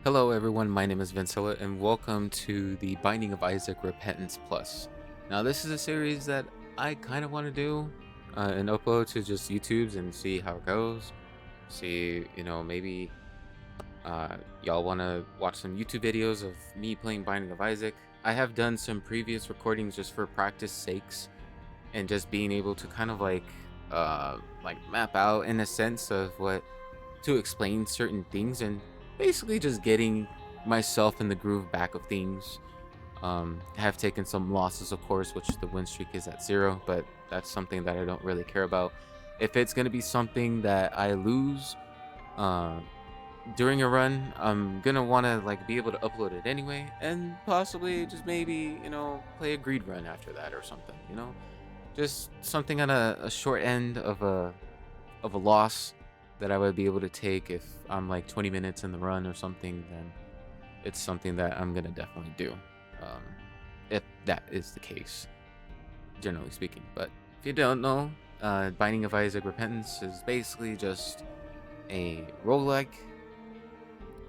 Hello everyone, my name is Vincilla and welcome to the Binding of Isaac Repentance Plus. Now this is a series that I kind of want to do and upload to just YouTube's and see how it goes. See, maybe y'all want to watch some YouTube videos of me playing Binding of Isaac. I have done some previous recordings just for practice sakes and just being able to kind of like map out in a sense of what to explain certain things and basically just getting myself in the groove back of things. Have taken some losses, of course, which the win streak is at 0, but that's something that I don't really care about. If it's gonna be something that I lose uh, during a run, I'm gonna want to like be able to upload it anyway, and possibly just maybe play a greed run after that or something. Just something on a short end of a loss that I would be able to take if I'm like 20 minutes in the run or something. Then it's something that I'm gonna definitely do, um, if that is the case, generally speaking. But if you don't know, Binding of Isaac Repentance is basically just a roguelike.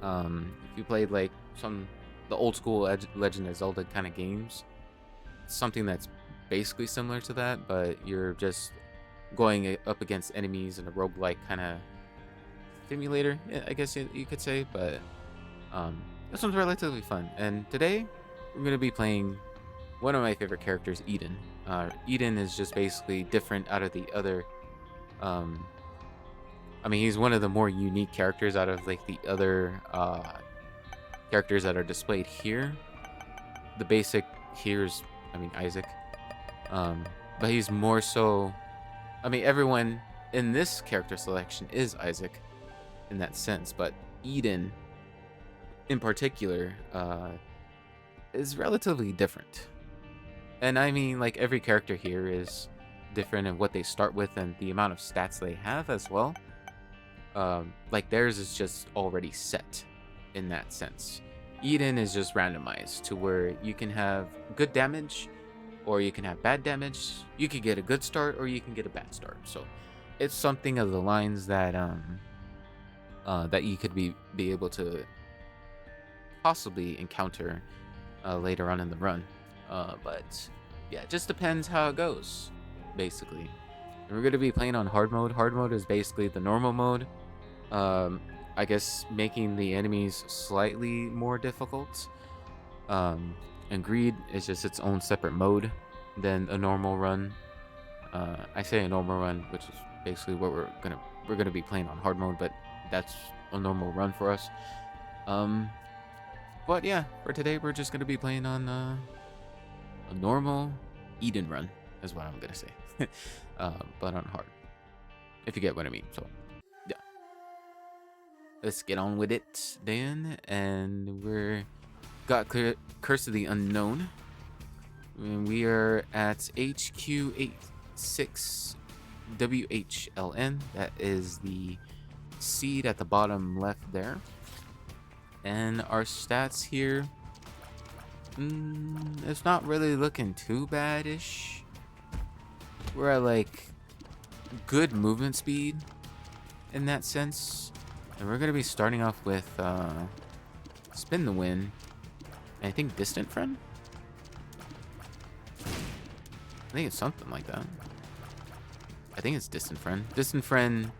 If you played like the old school Legend of Zelda kind of games, something that's basically similar to that, but you're just going up against enemies in a roguelike kind of simulator, I guess you could say. But this one's relatively fun. And today we're going to be playing one of my favorite characters, Eden. Eden is just basically different out of the other. I mean, he's one of the more unique characters out of like the other characters that are displayed here. The basic here is, I mean, Isaac. But he's more so. I mean, everyone in this character selection is Isaac in that sense, but Eden in particular is relatively different. And I mean, like, every character here is different in what they start with and the amount of stats they have as well. Like, theirs is just already set in that sense. Eden is just randomized to where you can have good damage or you can have bad damage. You could get a good start or you can get a bad start. So it's something of the lines that that you could be able to possibly encounter later on in the run. But yeah, it just depends how it goes, basically. And we're going to be playing on hard mode. Hard mode is basically the normal mode. I guess making the enemies slightly more difficult. And greed is just its own separate mode than a normal run. I say a normal run, which is basically what we're gonna be playing on hard mode, but that's a normal run for us. But yeah, for today we're just gonna be playing on a normal Eden run, is what I'm gonna say. But on hard, if you get what I mean. So yeah, let's get on with it then. And we're got Curse of the Unknown. And we are at HQ86WHLN. That is the seed at the bottom left there. And our stats here, it's not really looking too bad-ish. We're at like good movement speed in that sense. And we're going to be starting off with Spin the Wind. And I think Distant Friend? I think it's something like that. I think it's Distant Friend. Distant Friend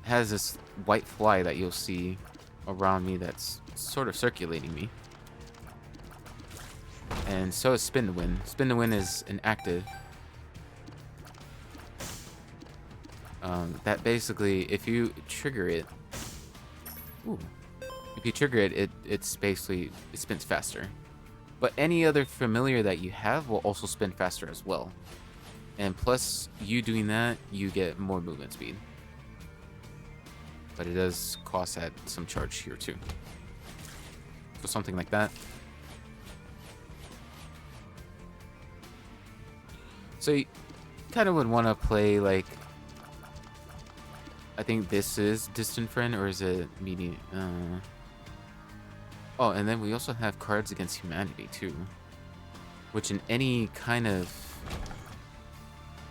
has this white fly that you'll see around me that's sort of circulating me. And so is Spin the Wind. Spin the Wind is an active. That basically, if you trigger it... Ooh. If you trigger it, it's basically, it spins faster. But any other familiar that you have will also spin faster as well. And plus, you doing that, you get more movement speed. But it does cost at some charge here too. So something like that. So you kind of would want to play like... I think this is Distant Friend, or is it Medium? Oh, and then we also have Cards Against Humanity too, which in any kind of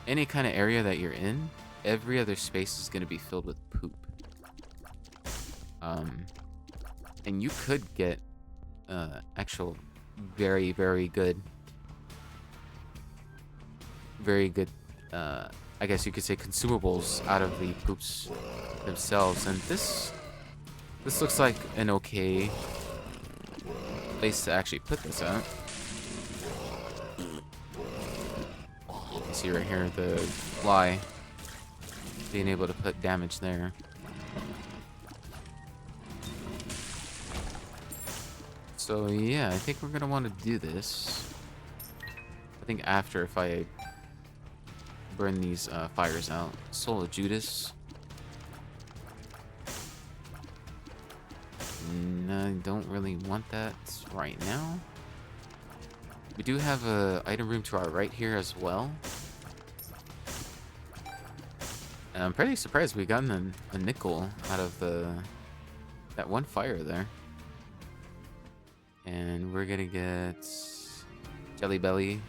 area that you're in, every other space is going to be filled with poop. And you could get actual very, very good, I guess you could say consumables out of the poops themselves. And this looks like an okay place to actually put this at. You see right here the fly being able to put damage there. So yeah, I think we're gonna want to do this. I think after, if I burn these fires out. Soul of Judas. No, I don't really want that right now. We do have a item room to our right here as well. And I'm pretty surprised we got a nickel out of that one fire there. And we're gonna get Jelly Belly.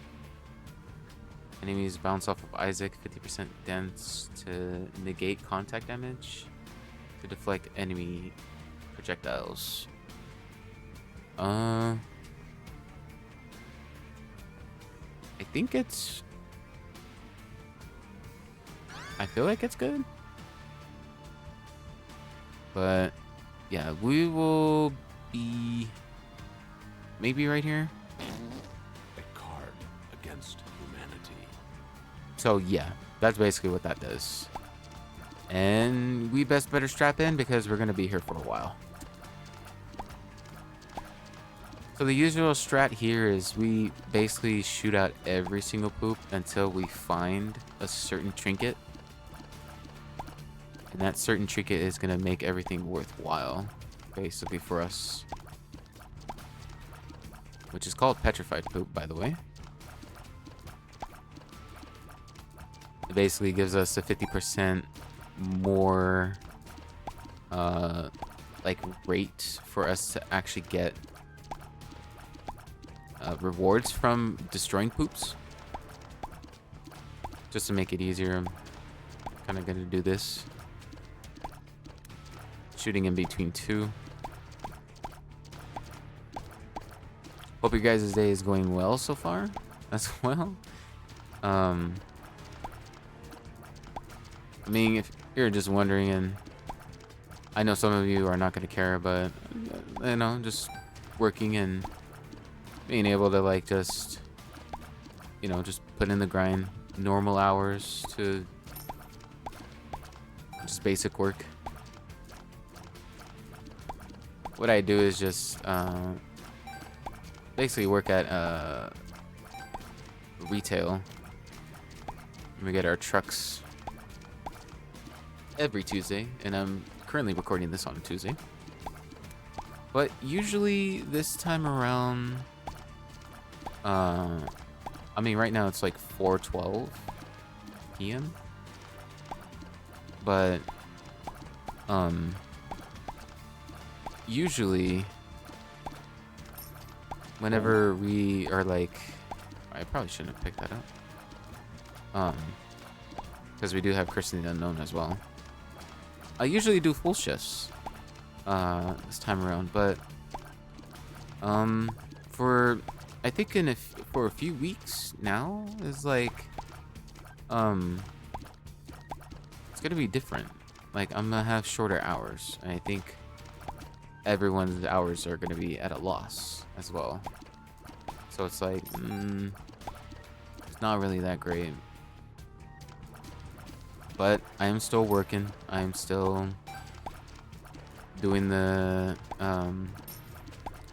Enemies bounce off of Isaac, 50% dense to negate contact damage, to deflect enemy projectiles. I think it's... I feel like it's good. But yeah, we will be maybe right here. A card against humanity. So yeah, that's basically what that does. And we best better strap in because we're gonna be here for a while. So the usual strat here is we basically shoot out every single poop until we find a certain trinket. And that certain trinket is gonna make everything worthwhile, basically, for us. Which is called petrified poop, by the way. It basically gives us a 50% more like rate for us to actually get rewards from destroying poops. Just to make it easier, I'm kind of gonna do this. Shooting in between two. Hope your guys' day is going well so far as well. I mean, if you're just wondering, and I know some of you are not going to care, but you know, just working and being able to like just, you know, just put in the grind, normal hours to just basic work. What I do is just basically work at retail. We get our trucks every Tuesday, and I'm currently recording this on a Tuesday. But usually this time around, I mean, right now it's like 4:12 p.m. But usually whenever we are like, I probably shouldn't have picked that up. Because we do have Christian the Unknown as well. I usually do full shifts this time around, but for I think for a few weeks now is like it's gonna be different. Like I'm gonna have shorter hours, and I think everyone's hours are gonna be at a loss as well. So it's like it's not really that great. But I am still working. I am still doing the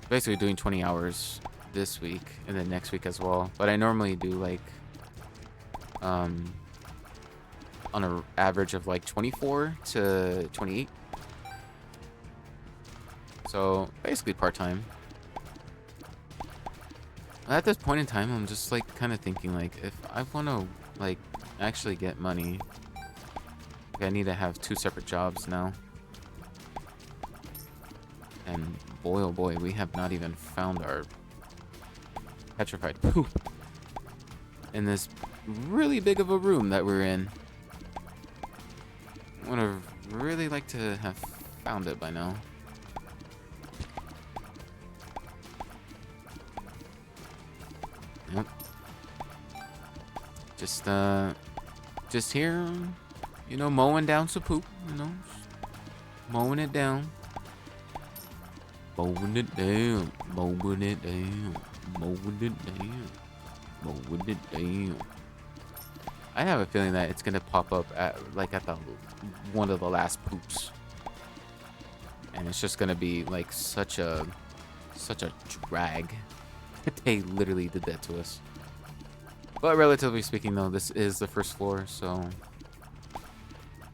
basically doing 20 hours this week and then next week as well. But I normally do like on an average of like 24 to 28. So basically part-time. At this point in time, I'm just like kind of thinking like if I want to like actually get money, I need to have 2 separate jobs now. And boy oh boy, we have not even found our petrified poop in this really big of a room that we're in. I would have really liked to have found it by now. Just here, you know, mowing down some poop, you know, mowing it down. Mowing it down, mowing it down, mowing it down, mowing it down. I have a feeling that it's gonna pop up at the one of the last poops, and it's just gonna be like such a drag. They literally did that to us. But relatively speaking, though, this is the first floor, so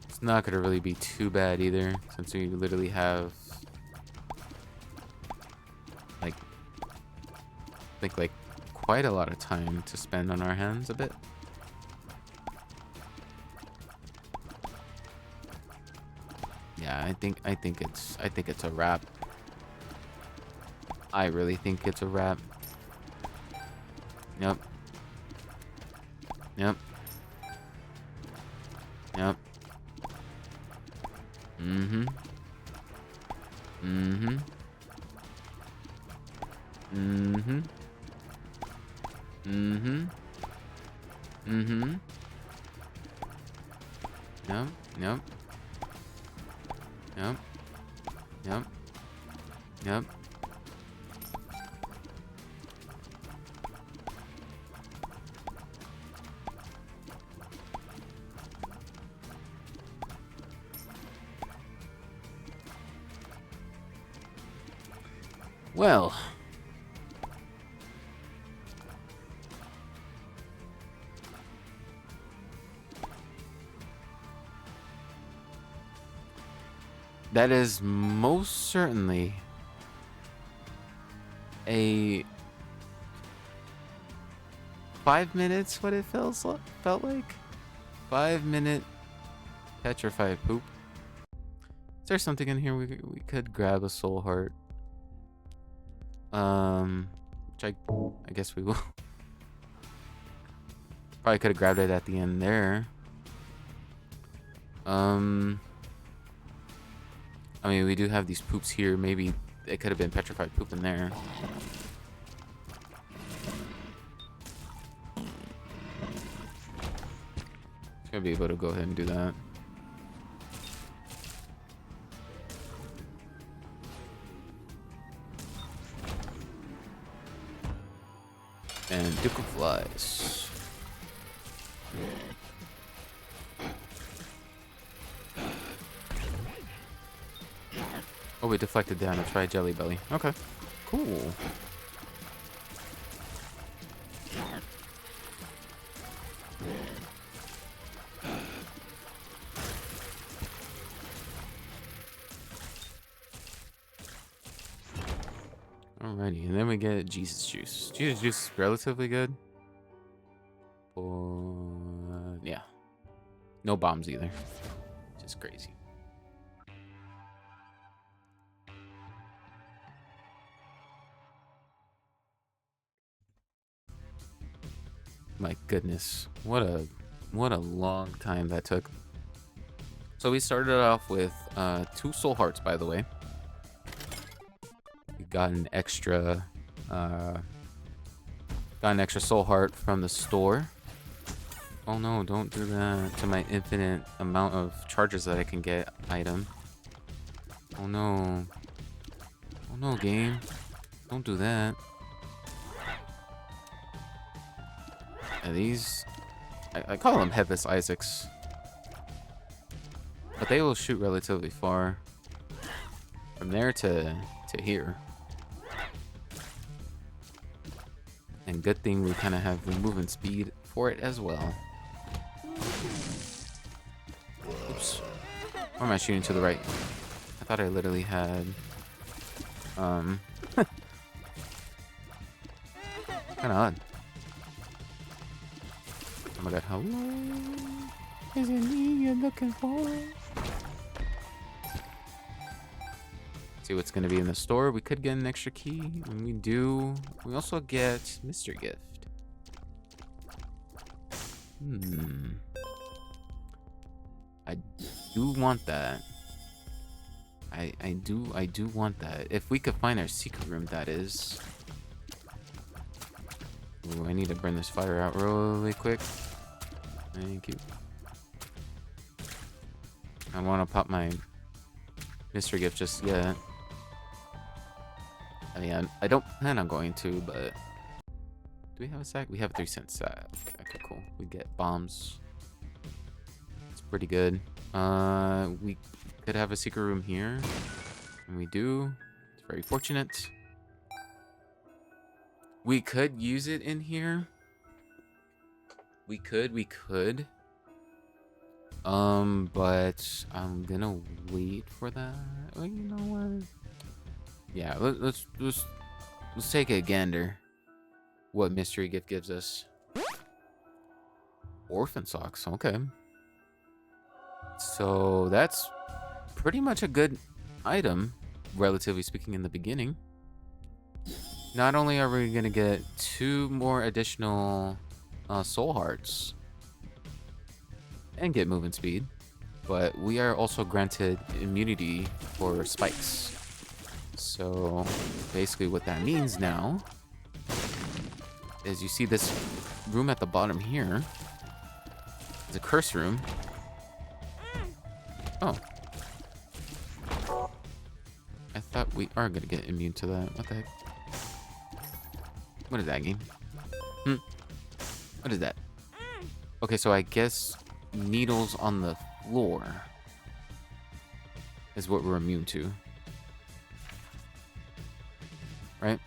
it's not gonna really be too bad either, since we literally have like quite a lot of time to spend on our hands a bit. Yeah, I think it's a wrap. I really think it's a wrap. Yep. Yep. Yep. Mm-hmm. Mm-hmm. Mm-hmm. Mm-hmm. Mm-hmm. Yep. Yep. Yep. Yep. Yep. Well, that is most certainly a 5 minutes what it felt like. 5-minute petrified poop. Is there something in here we could grab? A soul heart? Which I guess we will. Probably could have grabbed it at the end there. I mean, we do have these poops here. Maybe it could have been petrified poop in there. Gonna be able to go ahead and do that. And Duke of Flies. Oh, we deflected down. Let's try Jelly Belly. Okay, cool. Alrighty, and then we get Jesus Juice. Jesus Juice is relatively good. Yeah. No bombs either. Just crazy. My goodness. What a long time that took. So we started off with 2 soul hearts, by the way. We got an extra soul heart from the store. Oh no, don't do that to my infinite amount of charges that I can get item. Oh no. Oh no, game. Don't do that. Are these... I call them Headless Isaacs. But they will shoot relatively far. From there to here. And good thing we kind of have the movement speed for it as well. Oops. Or am I shooting to the right? I thought I literally had... Kinda odd. Oh my god, hello? Is it me you're looking for? See what's gonna be in the store. We could get an extra key, and we do. We also get Mr. Gift. I do want that. I do want that. If we could find our secret room, that is. Ooh, I need to burn this fire out really quick. Thank you. I want to pop my mystery gift just yet. I mean, I don't plan on going to, but... Do we have a sack? We have a 3-cent sack. Okay, cool. We get bombs. It's pretty good. We could have a secret room here. And we do. It's very fortunate. We could use it in here. We could. But I'm gonna wait for that. Oh, you know what? Yeah, let's take a gander. What mystery gift gives us? Orphan socks. Okay. So that's pretty much a good item, relatively speaking, in the beginning. Not only are we gonna get 2 more additional soul hearts and get movement speed, but we are also granted immunity for spikes. So basically what that means now is you see this room at the bottom here. It's a curse room. Oh. I thought we are gonna get immune to that. What the heck? What is that game? What is that? Okay, so I guess needles on the floor is what we're immune to. Right?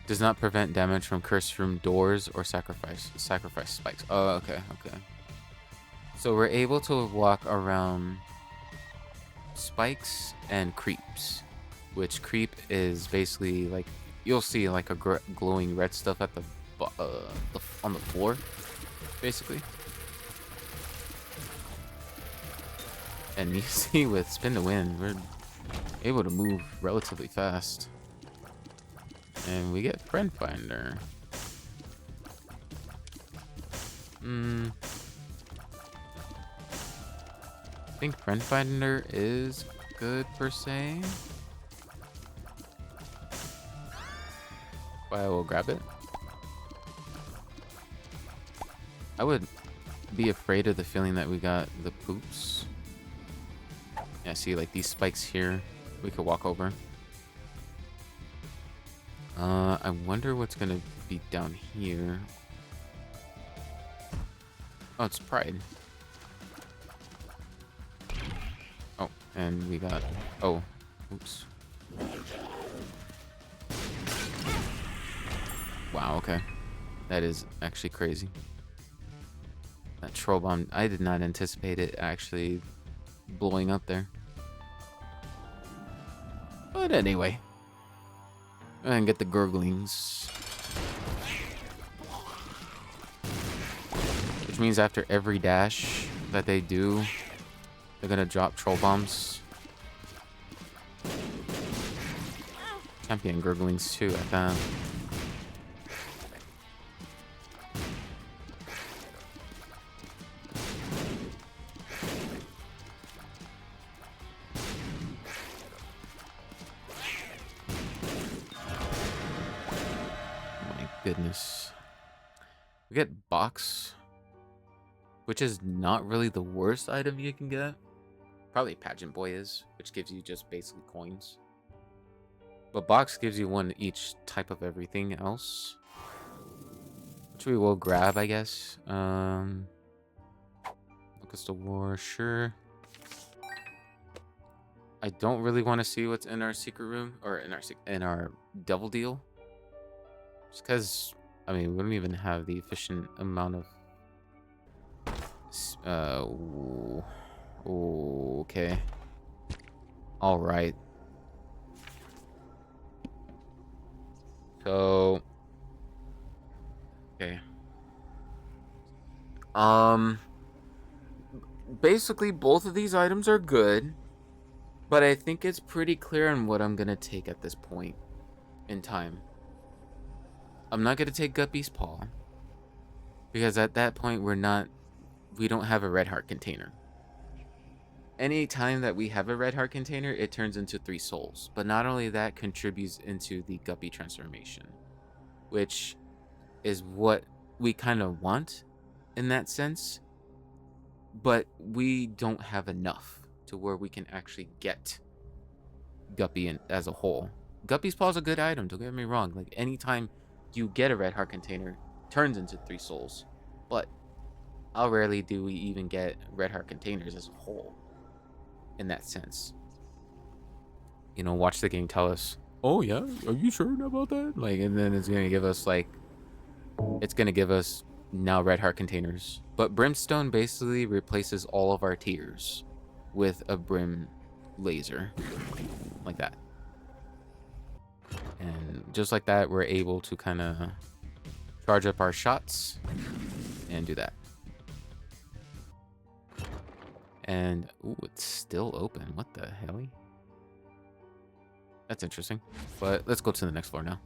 Does not prevent damage from cursed room doors or sacrifice spikes. Oh, okay. So we're able to walk around spikes and creeps, which creep is basically like you'll see like a glowing red stuff at on the floor, basically. And you see with Spin to Win, we're able to move relatively fast. And we get Friend Finder. I think Friend Finder is good per se. But I will grab it. I would be afraid of the feeling that we got the poops. Yeah, see like these spikes here we could walk over. I wonder what's gonna be down here. Oh, it's Pride. Oh, and we got... Oh, oops. Wow, okay. That is actually crazy. That troll bomb, I did not anticipate it actually blowing up there. But anyway. And get the gurglings. Which means after every dash that they do, they're gonna drop troll bombs. Champion gurglings too, I found. Goodness. We get Box, which is not really the worst item you can get. Probably Pageant Boy is, which gives you just basically coins. But Box gives you one each type of everything else, which we will grab, I guess. Locust of War, sure. I don't really want to see what's in our secret room or in our Devil Deal. Just because, I mean, we don't even have the efficient amount of... okay. Alright. So... Okay. Basically, both of these items are good. But I think it's pretty clear on what I'm going to take at this point in time. I'm not going to take Guppy's Paw, because at that point we don't have a red heart container. Any time that we have a red heart container, it turns into 3 souls. But not only that, contributes into the Guppy transformation, which is what we kind of want. in that sense, but we don't have enough to where we can actually get Guppy as a whole. Guppy's Paw is a good item, don't get me wrong. Like, anytime you get a red heart container, turns into 3 souls. But how rarely do we even get red heart containers as a whole in that sense? You know, watch the game tell us, oh yeah, are you sure about that? Like, and then it's gonna give us like, it's gonna give us now red heart containers. But Brimstone basically replaces all of our tiers with a Brim laser, like that. And just like that, we're able to kind of charge up our shots and do that. And ooh, it's still open. What the hell? That's interesting. But let's go to the next floor now.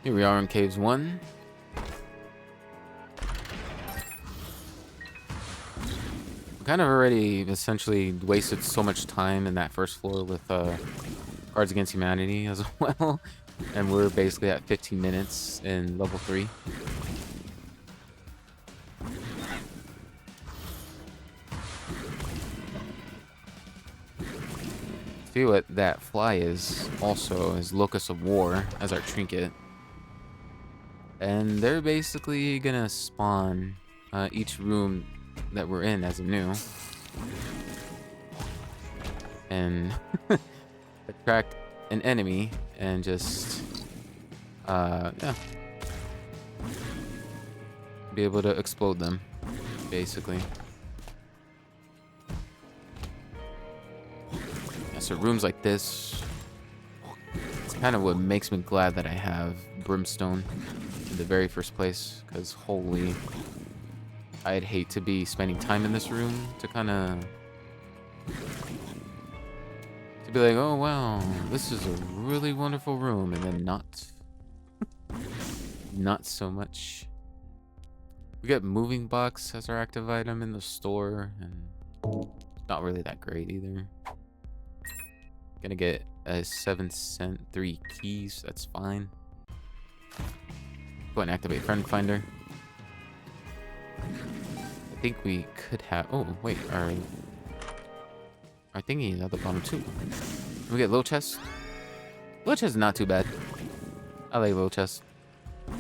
Here we are in Caves 1. We kind of already essentially wasted so much time in that first floor with Cards Against Humanity as well. And we're basically at 15 minutes in level 3. See what that fly is also is Locust of War as our trinket. And they're basically gonna spawn each room that we're in as a new. And attract an enemy and just yeah, be able to explode them basically. Yeah, so rooms like this, it's kind of what makes me glad that I have Brimstone in the very first place, because holy, I'd hate to be spending time in this room to kind of be like, oh wow, this is a really wonderful room, and then not so much. We got moving box as our active item in the store, and not really that great either. Gonna get a 7-cent 3 keys, that's fine. Go and activate Friend Finder. I think we could have, oh wait, our thingy is at the bottom too. We get low chest. Low chest is not too bad. I like low chest. I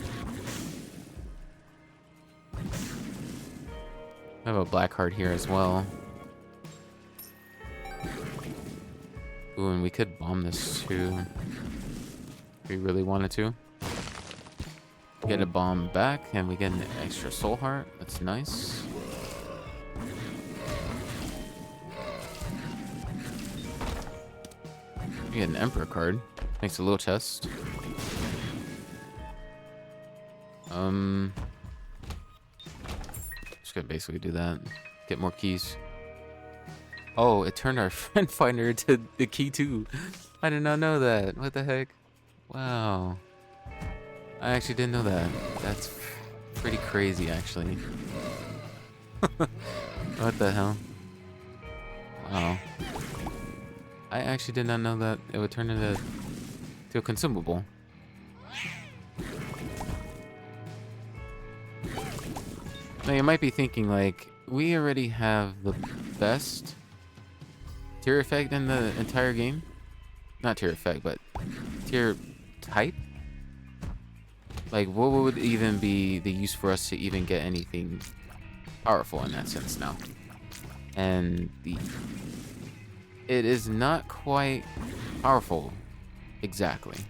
have a black heart here as well. Ooh, and we could bomb this too if we really wanted to. Get a bomb back, and we get an extra soul heart. That's nice. We get an Emperor card. Makes a little chest. Just gonna basically do that. Get more keys. Oh, it turned our Friend Finder to the key too. I did not know that. What the heck? Wow. I actually didn't know that. That's pretty crazy, actually. What the hell? Wow. I actually did not know that it would turn into a consumable. Now you might be thinking, like, we already have the best tier effect in the entire game. Not tier effect, but tier type. Like, what would even be the use for us to even get anything powerful in that sense now? And it is not quite powerful exactly.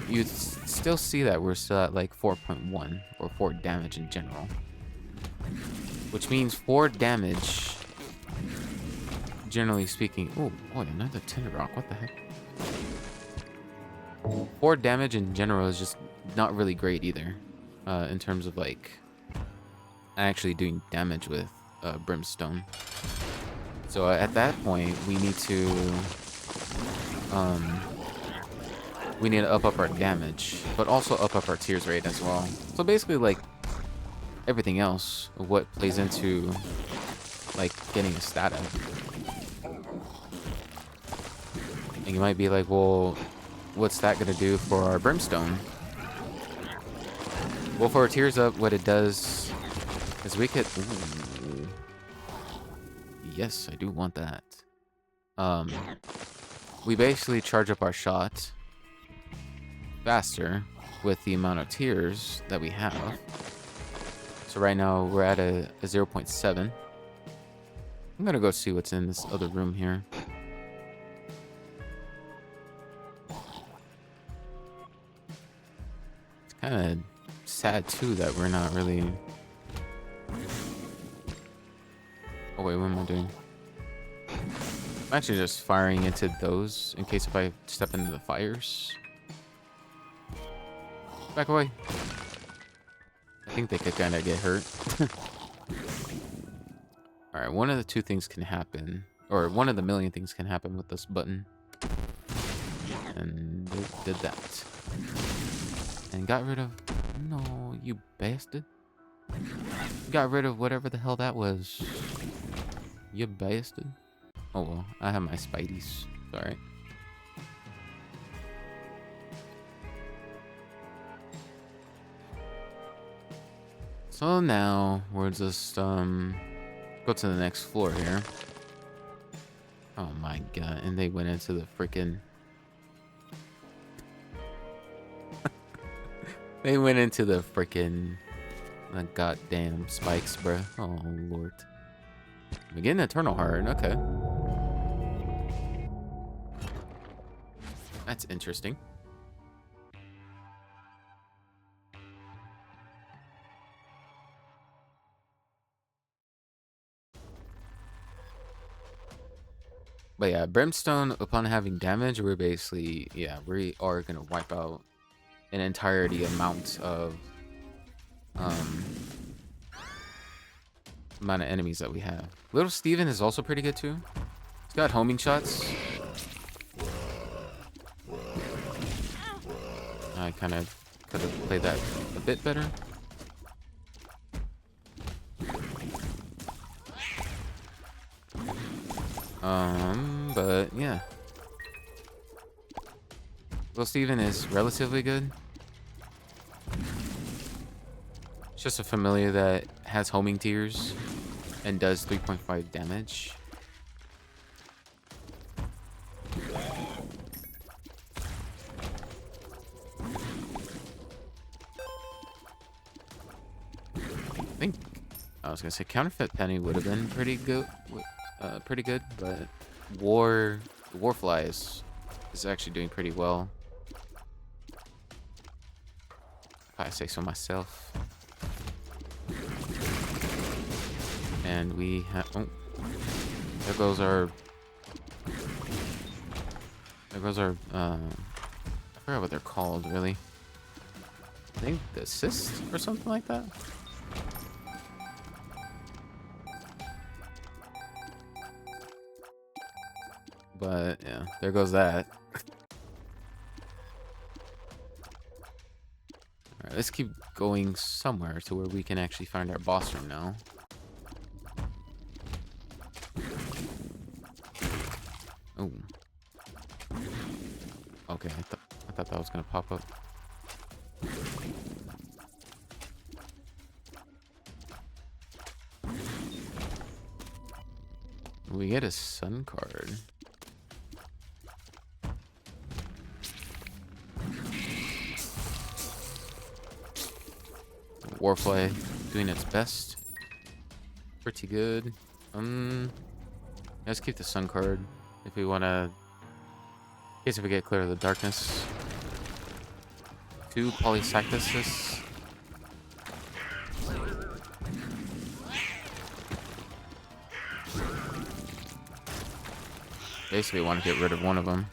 You still see that we're still at like 4.1 or 4 damage in general, which means 4 damage generally speaking. Oh boy, another Tinder Rock, what the heck? 4 damage in general is just not really great either, in terms of like actually doing damage with Brimstone. So at that point, we need to up our damage, but also up our tears rate as well. So basically, like everything else, what plays into like getting a stat up. And you might be like, well, what's that gonna do for our brimstone? Well, for our tears up, what it does is we could. Ooh, yes, I do want that. We basically charge up our shot faster with the amount of tears that we have. So right now we're at a 0.7. I'm gonna go see what's in this other room here. It's kind of sad too that we're not really. Oh wait, what am I doing? I'm actually just firing into those in case if I step into the fires. Back away. I think they could kind of get hurt. Alright, one of the two things can happen. Or one of the million things can happen with this button. And it did that. And got rid of... No, you bastard. Got rid of whatever the hell that was. You bastard. Oh well, I have my spideys. Alright. So now we're just go to the next floor here. Oh my god, and they went into the freaking they went into the freaking goddamn spikes, bruh. Oh lord. I'm getting Eternal Heart, okay. That's interesting. But yeah, Brimstone, upon having damage, we're basically, yeah, we are going to wipe out an entirety amount of amount of enemies that we have. Little Steven is also pretty good too. He's got homing shots. I kind of could have played that a bit better. But yeah. Little Steven is relatively good. It's just a familiar that has homing tears and does 3.5 damage. I think I was gonna say Counterfeit Penny would have been pretty good, but Warfly is actually doing pretty well. If I say so myself. And we have, oh, there goes our, I forgot what they're called, really. I think the assist or something like that. But yeah, there goes that. Alright, let's keep going somewhere to where we can actually find our boss room now. Oh. Okay, I thought that was gonna pop up. We get a sun card. Warfly doing its best. Pretty good. Let's keep the sun card if we want to, in case if we get clear of the darkness. 2 Polycycluses. Basically want to get rid of one of them.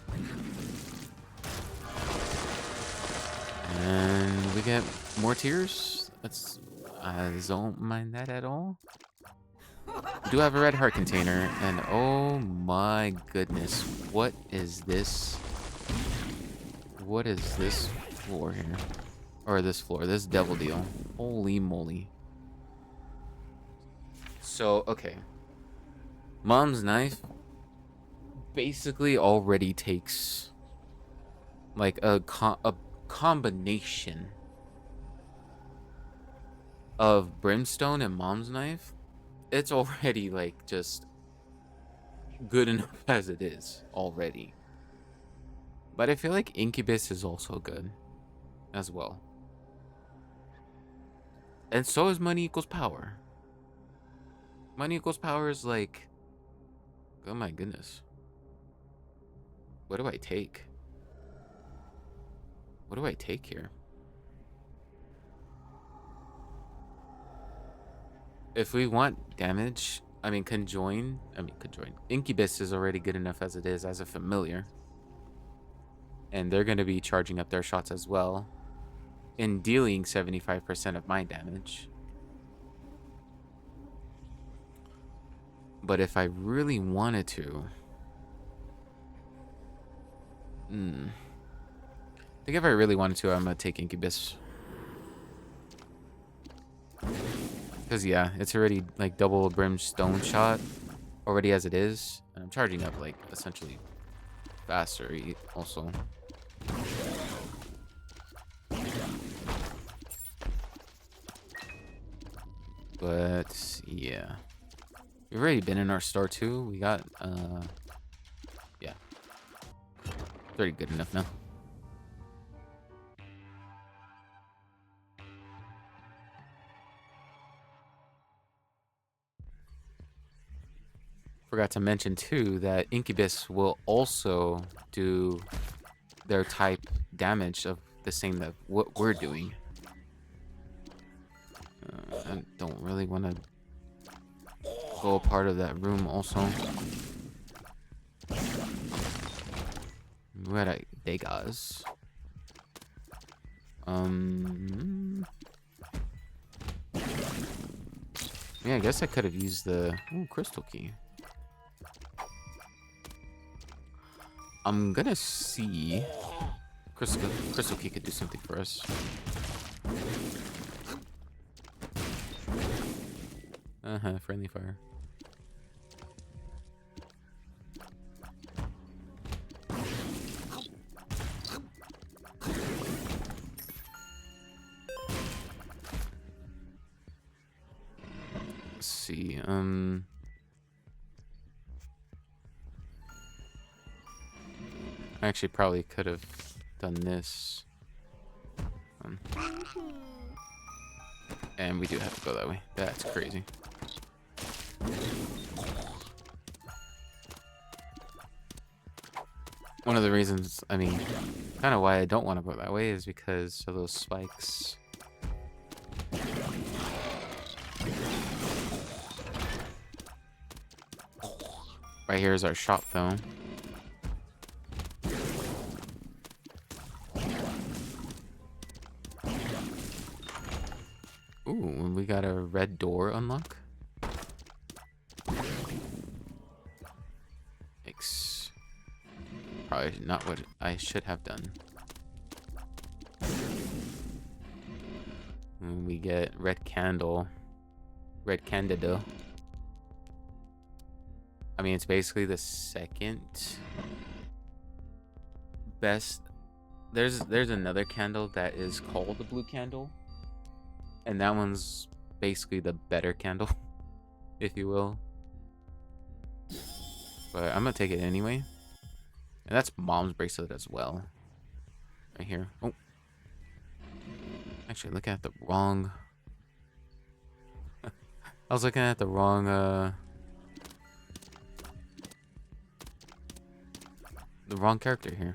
And we get more tears. That's, I don't mind that at all. We do have a red heart container, and oh my goodness, what is this? What is this floor here? Or this floor, this devil deal. Holy moly. So, okay. Mom's knife basically already takes like a combination of brimstone and mom's knife. It's already like just good enough as it is already. But I feel like Incubus is also good as well. And so is Money Equals Power. Money Equals Power is like, oh my goodness. What do I take? What do I take here? If we want damage, conjoin. Incubus is already good enough as it is as a familiar. And they're going to be charging up their shots as well, in dealing 75% of my damage. But if I really wanted to... I think if I really wanted to, I'm going to take Incubus. Because, yeah, it's already, like, double a brimstone shot already as it is. And I'm charging up, like, essentially faster also. But, yeah. We've already been in our store, too. We got, yeah. It's already good enough now. Forgot to mention too that Incubus will also do their type damage of the same that what we're doing. I don't really want to go a part of that room also. We're at Vegas. Yeah, I guess I could have used the crystal key. I'm gonna see. Crystal key could do something for us. Friendly fire. Let's see. I actually probably could have done this. And we do have to go that way. That's crazy. One of the reasons, kind of why I don't want to go that way is because of those spikes. Right here is our shop, though. Ooh, we got a red door unlock. Yikes. Probably not what I should have done. And we get red candle. Red candida. It's basically the second best. There's another candle that is called the blue candle. And that one's basically the better candle, if you will. But I'm gonna take it anyway. And that's mom's bracelet as well. Right here. Oh. Actually, looking at the wrong... I was looking at the wrong, the wrong character here.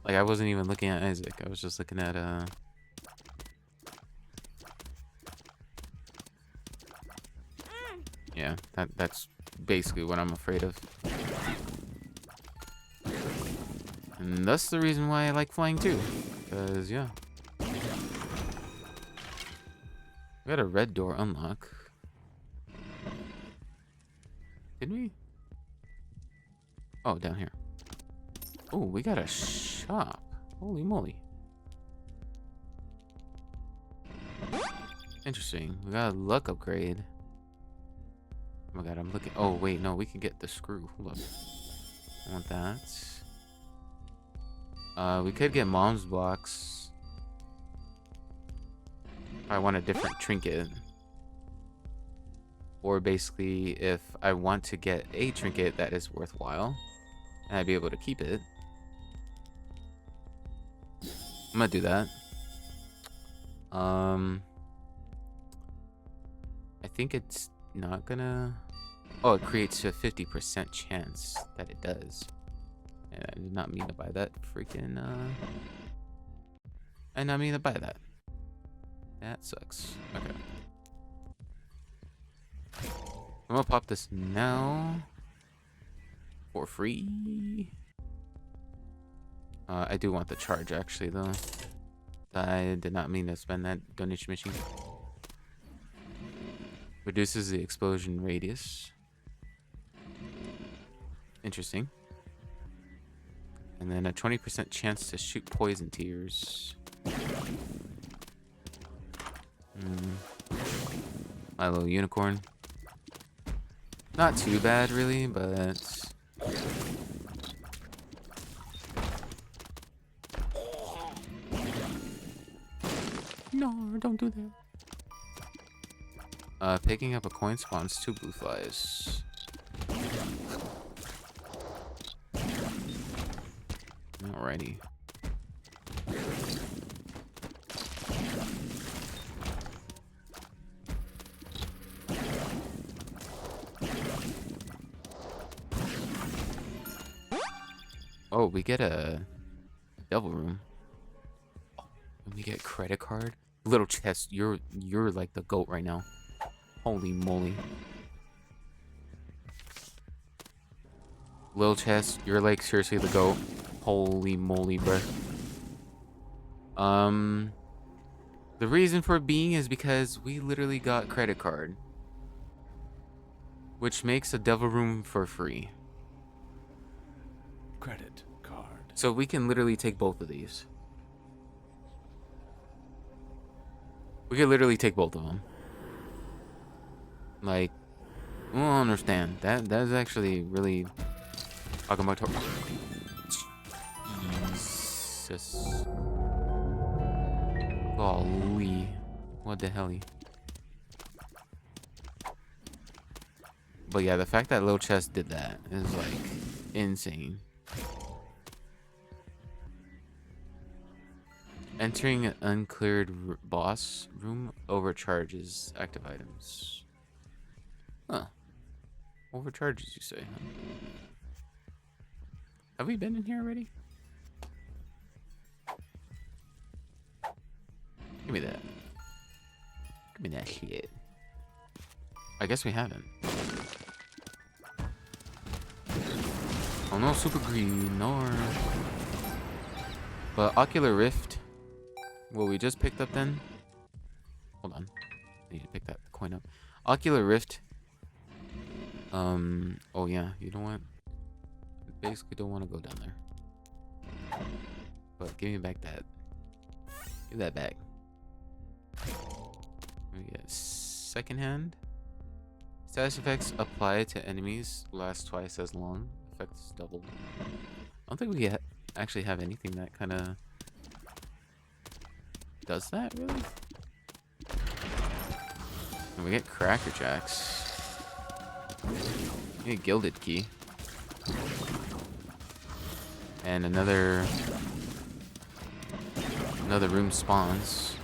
Like, I wasn't even looking at Isaac. I was just looking at, yeah, that's basically what I'm afraid of. And that's the reason why I like flying too. Because, yeah. We got a red door unlock. Did we? Oh, down here. Oh, we got a shop. Holy moly. Interesting. We got a luck upgrade. Oh my god, I'm looking. Oh, wait, no, we can get the screw. Hold I want that. We could get mom's box. If I want a different trinket. Or basically, if I want to get a trinket that is worthwhile, and I'd be able to keep it. I'm gonna do that. I think it's not gonna... Oh, it creates a 50% chance that it does. And I did not mean to buy that freaking, I did not mean to buy that. That sucks. Okay. I'm gonna pop this now. For free. I do want the charge, actually, though. I did not mean to spend that donation machine. Reduces the explosion radius. Interesting. And then a 20% chance to shoot poison tears. My little unicorn. Not too bad, really, but... No, don't do that. Picking up a coin spawns 2 blue flies. Alrighty. Oh, we get a devil room. And we get credit card. Little chest, you're like the GOAT right now. Holy moly. Little chest, you're like seriously the GOAT. Holy moly, bruh. The reason for it being is because we literally got credit card. Which makes a devil room for free. Credit card. So we can literally take both of these. We could literally take both of them. Like, I don't understand. That's actually really talking about Jesus. Golly. What the hell? But yeah, the fact that Little Chest did that is like insane. Entering an uncleared boss room overcharges active items. Huh. Overcharges, you say? Huh? Have we been in here already? Give me that. Give me that shit. I guess we haven't. Oh no, super green, nor. But Ocular Rift. Well, we just picked up then. Hold on. I need to pick that coin up. Ocular Rift. Oh yeah, you don't want. Basically, don't want to go down there. But give me back that. Give that back. We get second hand. Status effects apply to enemies last twice as long. Effects doubled. I don't think we actually have anything that kind of does that, really. And we get Cracker Jacks. We get Gilded Key. And another room spawns.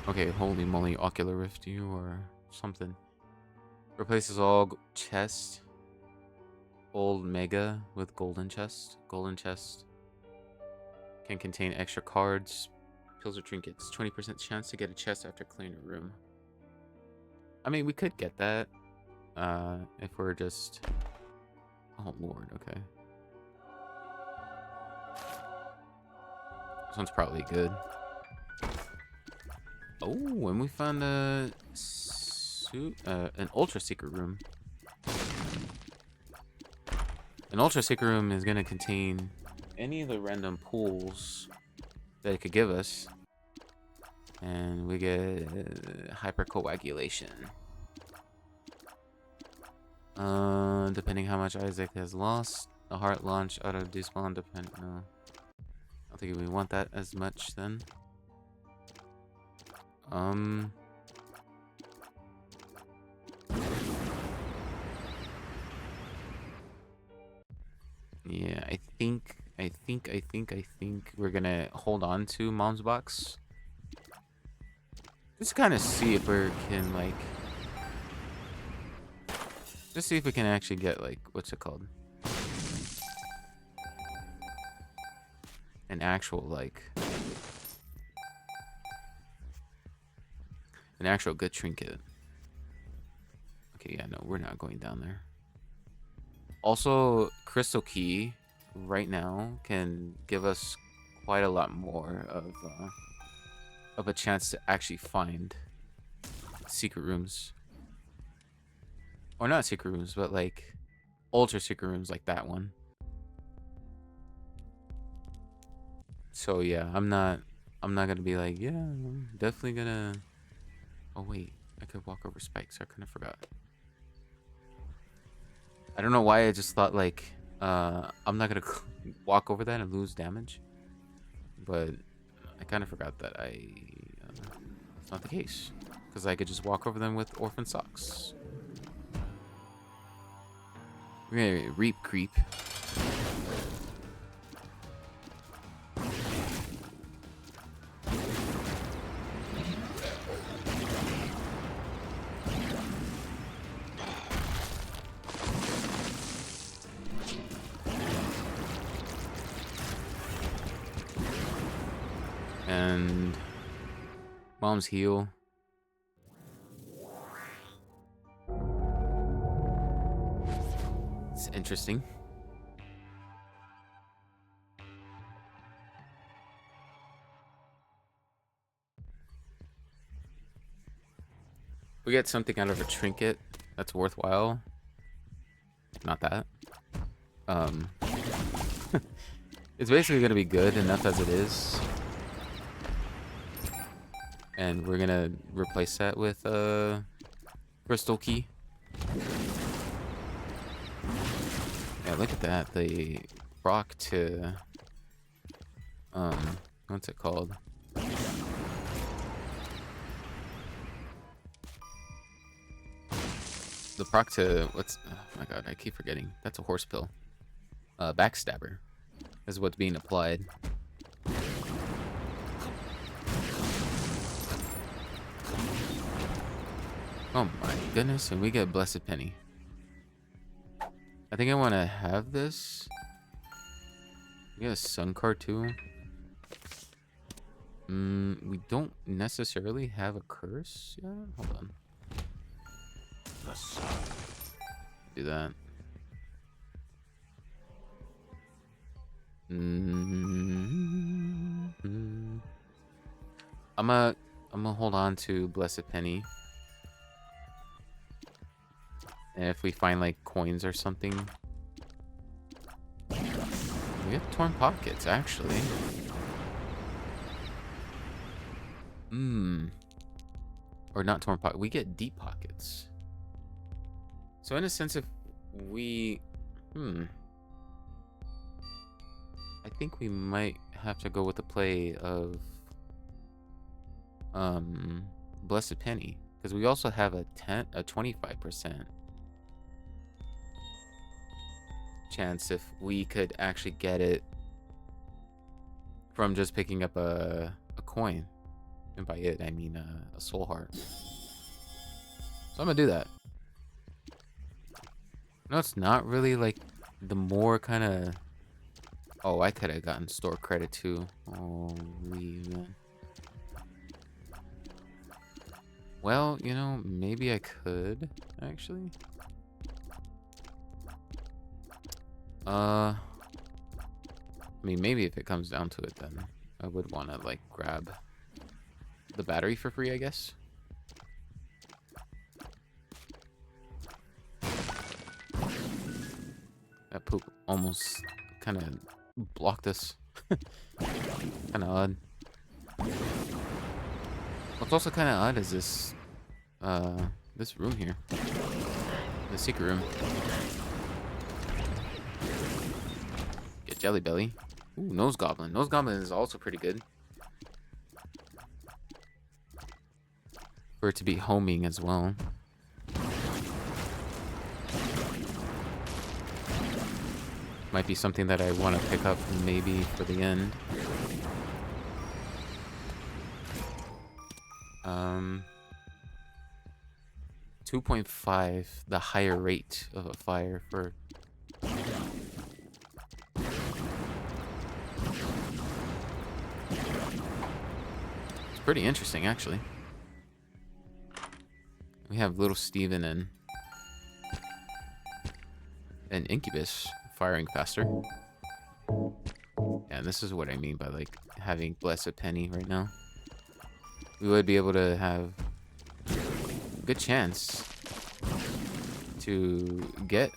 Okay, holy moly, Ocular Rift you or something. Replaces all chest. Old Mega with Golden Chest. Golden Chest can contain extra cards, pills or trinkets. 20% chance to get a chest after clearing a room. I mean, we could get that. If we're just... Oh lord, okay. This one's probably good. Oh, and we found an Ultra Secret Room. An Ultra Secret Room is going to contain any of the random pools that it could give us. And we get hypercoagulation. Depending how much Isaac has lost, a heart launch auto despawn depend. No, I don't think we want that as much then. Yeah, I think we're gonna hold on to Mom's box. Just kind of see if we can like, just see if we can actually get like, what's it called? An actual like, an actual good trinket. Okay, yeah, no, we're not going down there. Also, Crystal Key right now can give us quite a lot more of a chance to actually find secret rooms. Or not secret rooms, but like ultra secret rooms like that one. So yeah, I'm not gonna be like, yeah, I'm definitely gonna. Oh wait, I could walk over spikes. I kind of forgot. I don't know why I just thought like, I'm not gonna walk over that and lose damage, but I kind of forgot that it's not the case, because I could just walk over them with orphan socks. We're gonna reap creep. And Mom's heal. It's interesting. We get something out of a trinket that's worthwhile. Not that. It's basically gonna be good enough as it is. And we're gonna replace that with Crystal Key. Yeah, look at that. The proc to what's it called? The proc to what's, oh my god, I keep forgetting. That's a horse pill. Backstabber is what's being applied. Oh my goodness, and we get Blessed Penny. I think I want to have this. We get a Sun card too. We don't necessarily have a curse yet. Hold on. The sun. Do that. I'm gonna hold on to Blessed Penny. And if we find like coins or something, we get torn pockets actually. Or not torn pocket. We get deep pockets. So in a sense, if we, I think we might have to go with the play of Blessed Penny, because we also have a 25% chance if we could actually get it from just picking up a coin, and by it I mean a soul heart. So I'm gonna do that. No, it's not really like the more kind of. Oh, I could have gotten store credit too. Holy man. Well, you know, maybe I could actually. I mean, maybe if it comes down to it, then I would want to like grab the battery for free, I guess. That poop almost kind of blocked us. Kind of odd. What's also kind of odd is this room here, the secret room. Get Jelly Belly. Ooh, Nose Goblin. Nose Goblin is also pretty good for it to be homing as well. Might be something that I want to pick up maybe for the end. 2.5, the higher rate of a fire for. It's pretty interesting, actually. We have little Steven and Incubus firing faster. Yeah, and this is what I mean by like having Blessed Penny right now. We would be able to have a good chance to get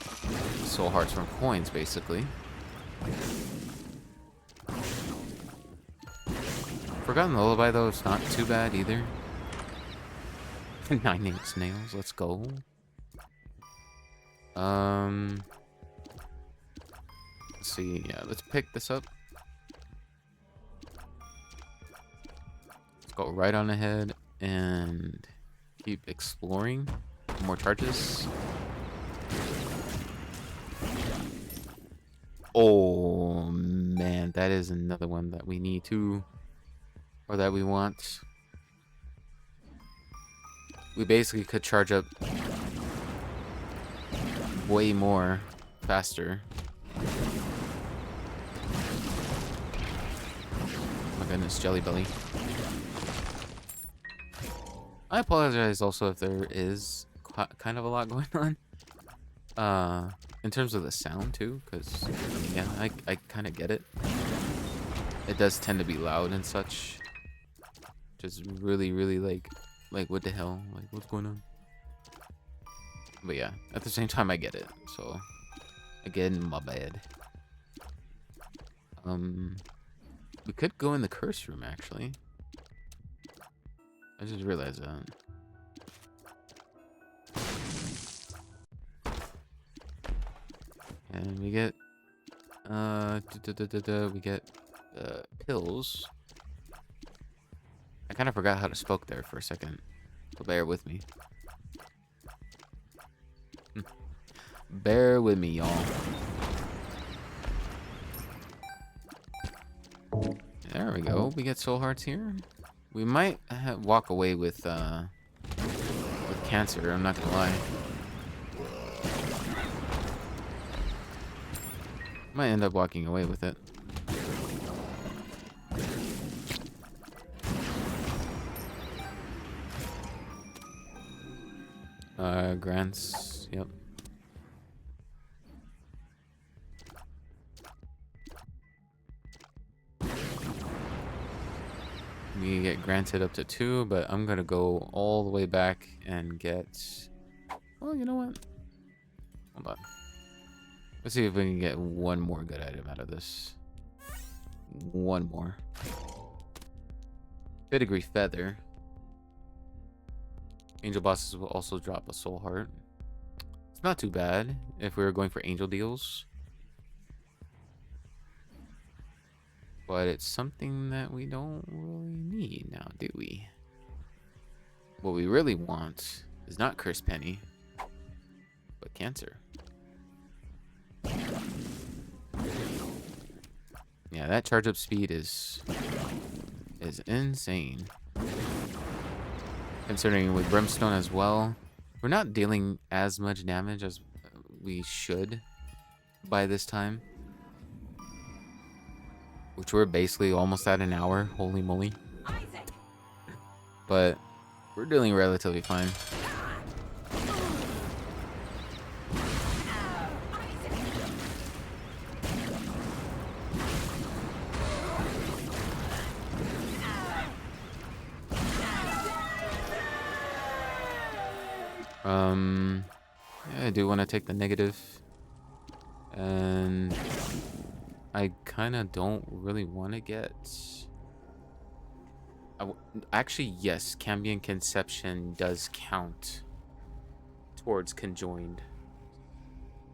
soul hearts from coins, basically. Forgotten Lullaby, though, it's not too bad either. 9-inch nails, let's go. Let's see, yeah, let's pick this up. Let's go right on ahead and keep exploring. More charges. Oh man, that is another one that we need to, or that we want. We basically could charge up way more faster. Oh my goodness, Jelly Belly. I apologize also if there is kind of a lot going on. In terms of the sound too, because yeah, I kind of get it. It does tend to be loud and such. Just really like what the hell? Like, what's going on? But yeah, at the same time I get it. So again, my bad. We could go in the curse room actually. I just realized that. And we get we get pills. I kind of forgot how to spoke there for a second, so bear with me. Bear with me, y'all. There we go. We get soul hearts here. We might walk away with cancer. I'm not gonna lie. Might end up walking away with it. Grants, yep. We get granted up to 2, but I'm gonna go all the way back and get. Oh, you know what? Hold on. Let's see if we can get one more good item out of this. One more. Pedigree Feather. Angel bosses will also drop a soul heart. It's not too bad if we were going for angel deals. But it's something that we don't really need now, do we? What we really want is not Curse Penny, but Cancer. Yeah, that charge up speed is insane. Considering with Brimstone as well, we're not dealing as much damage as we should by this time. Which we're basically almost at an hour, holy moly. But we're dealing relatively fine. Yeah, I do want to take the negative, and I kind of don't really want to get Actually, yes, Cambion Conception does count towards conjoined.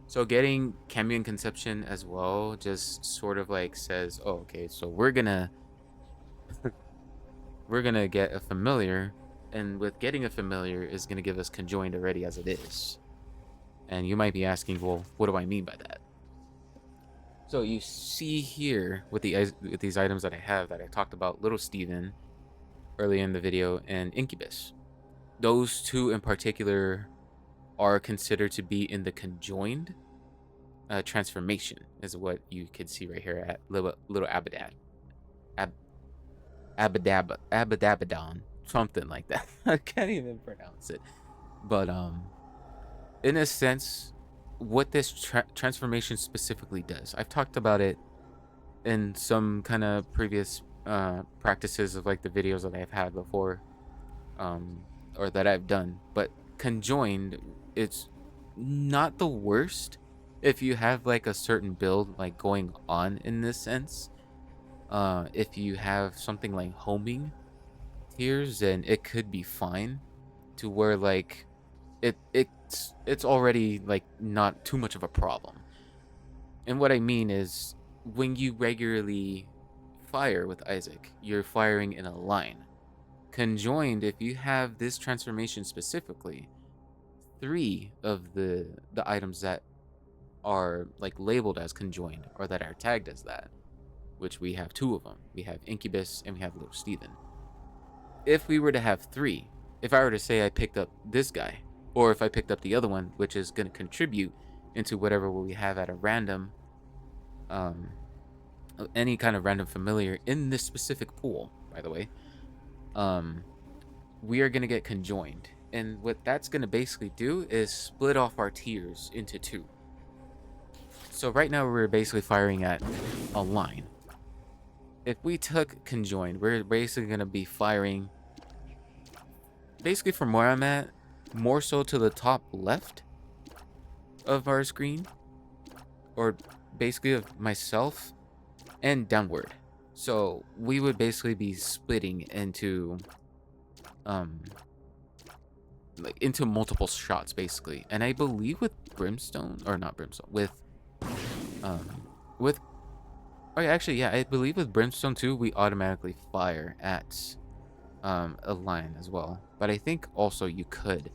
So getting Cambion Conception as well just sort of like says, oh, okay, so we're gonna get a familiar, and with getting a familiar is gonna give us conjoined already as it is. And you might be asking, well, what do I mean by that? So you see here with these items that I have that I talked about, Little Steven early in the video and Incubus. Those two in particular are considered to be in the conjoined transformation, is what you could see right here at Little Abadad. Abadabadon, something like that. I can't even pronounce it. But in a sense, what this transformation specifically does, I've talked about it in some kind of previous practices of like the videos that I've had before, or that I've done. But conjoined, it's not the worst if you have like a certain build like going on in this sense. If you have something like homing tiers, then it could be fine, to where like it's already like not too much of a problem. And what I mean is, when you regularly fire with Isaac, you're firing in a line. Conjoined, if you have this transformation specifically, 3 of the items that are like labeled as conjoined, or that are tagged as that, which we have 2 of them. We have Incubus and we have Little Steven. If we were to have 3, if I were to say I picked up this guy, or if I picked up the other one, which is going to contribute into whatever we have at a random, any kind of random familiar in this specific pool, by the way, we are going to get conjoined. And what that's going to basically do is split off our tiers into 2. So right now we're basically firing at a line. If we took conjoined, we're basically going to be firing, basically from where I'm at, more so to the top left of our screen, or basically of myself, and downward. So we would basically be splitting into like into multiple shots basically. And I believe with Brimstone, or not Brimstone, with oh yeah, actually, yeah, I believe with Brimstone too, we automatically fire at a line as well. But I think also you could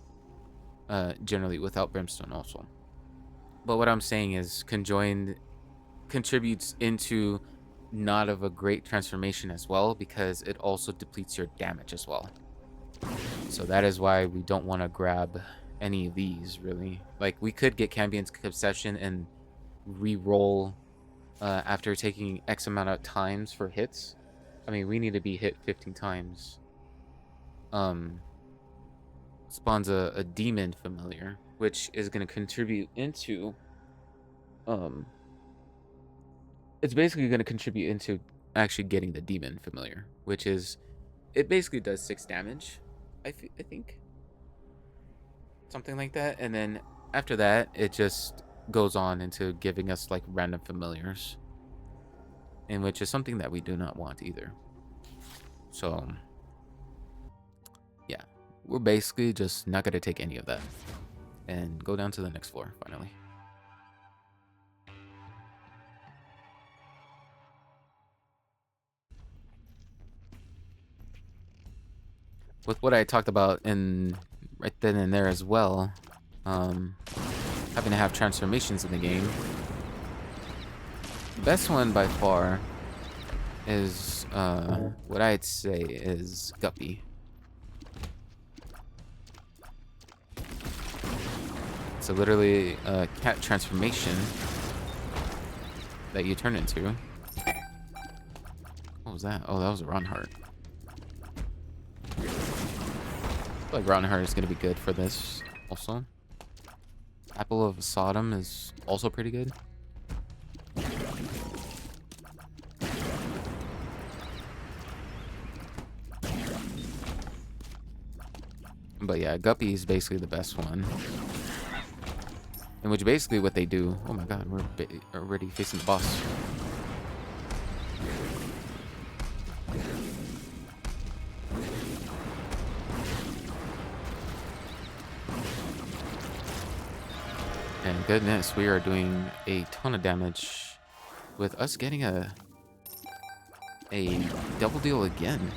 generally without Brimstone also. But what I'm saying is conjoined contributes into not of a great transformation as well, because it also depletes your damage as well. So that is why we don't want to grab any of these, really. Like, we could get Cambion's Conception and re-roll after taking X amount of times for hits. I mean, we need to be hit 15 times. Spawns a demon familiar, which is going to contribute into it's basically going to contribute into actually getting the demon familiar, which is, it basically does 6 damage, I think, something like that. And then after that, it just goes on into giving us like random familiars, in which is something that we do not want either. So yeah, we're basically just not going to take any of that and go down to the next floor finally. With what I talked about in right then and there as well, having to have transformations in the game, the best one by far is what I'd say is Guppy. So literally a cat transformation that you turn into. What was that? Oh, that was a Ronhart. I feel like Ronhart is going to be good for this also. Apple of Sodom is also pretty good. But yeah, Guppy is basically the best one. In which basically what they do... Oh my god, we're already facing the boss. And goodness, we are doing a ton of damage with us getting a double deal again.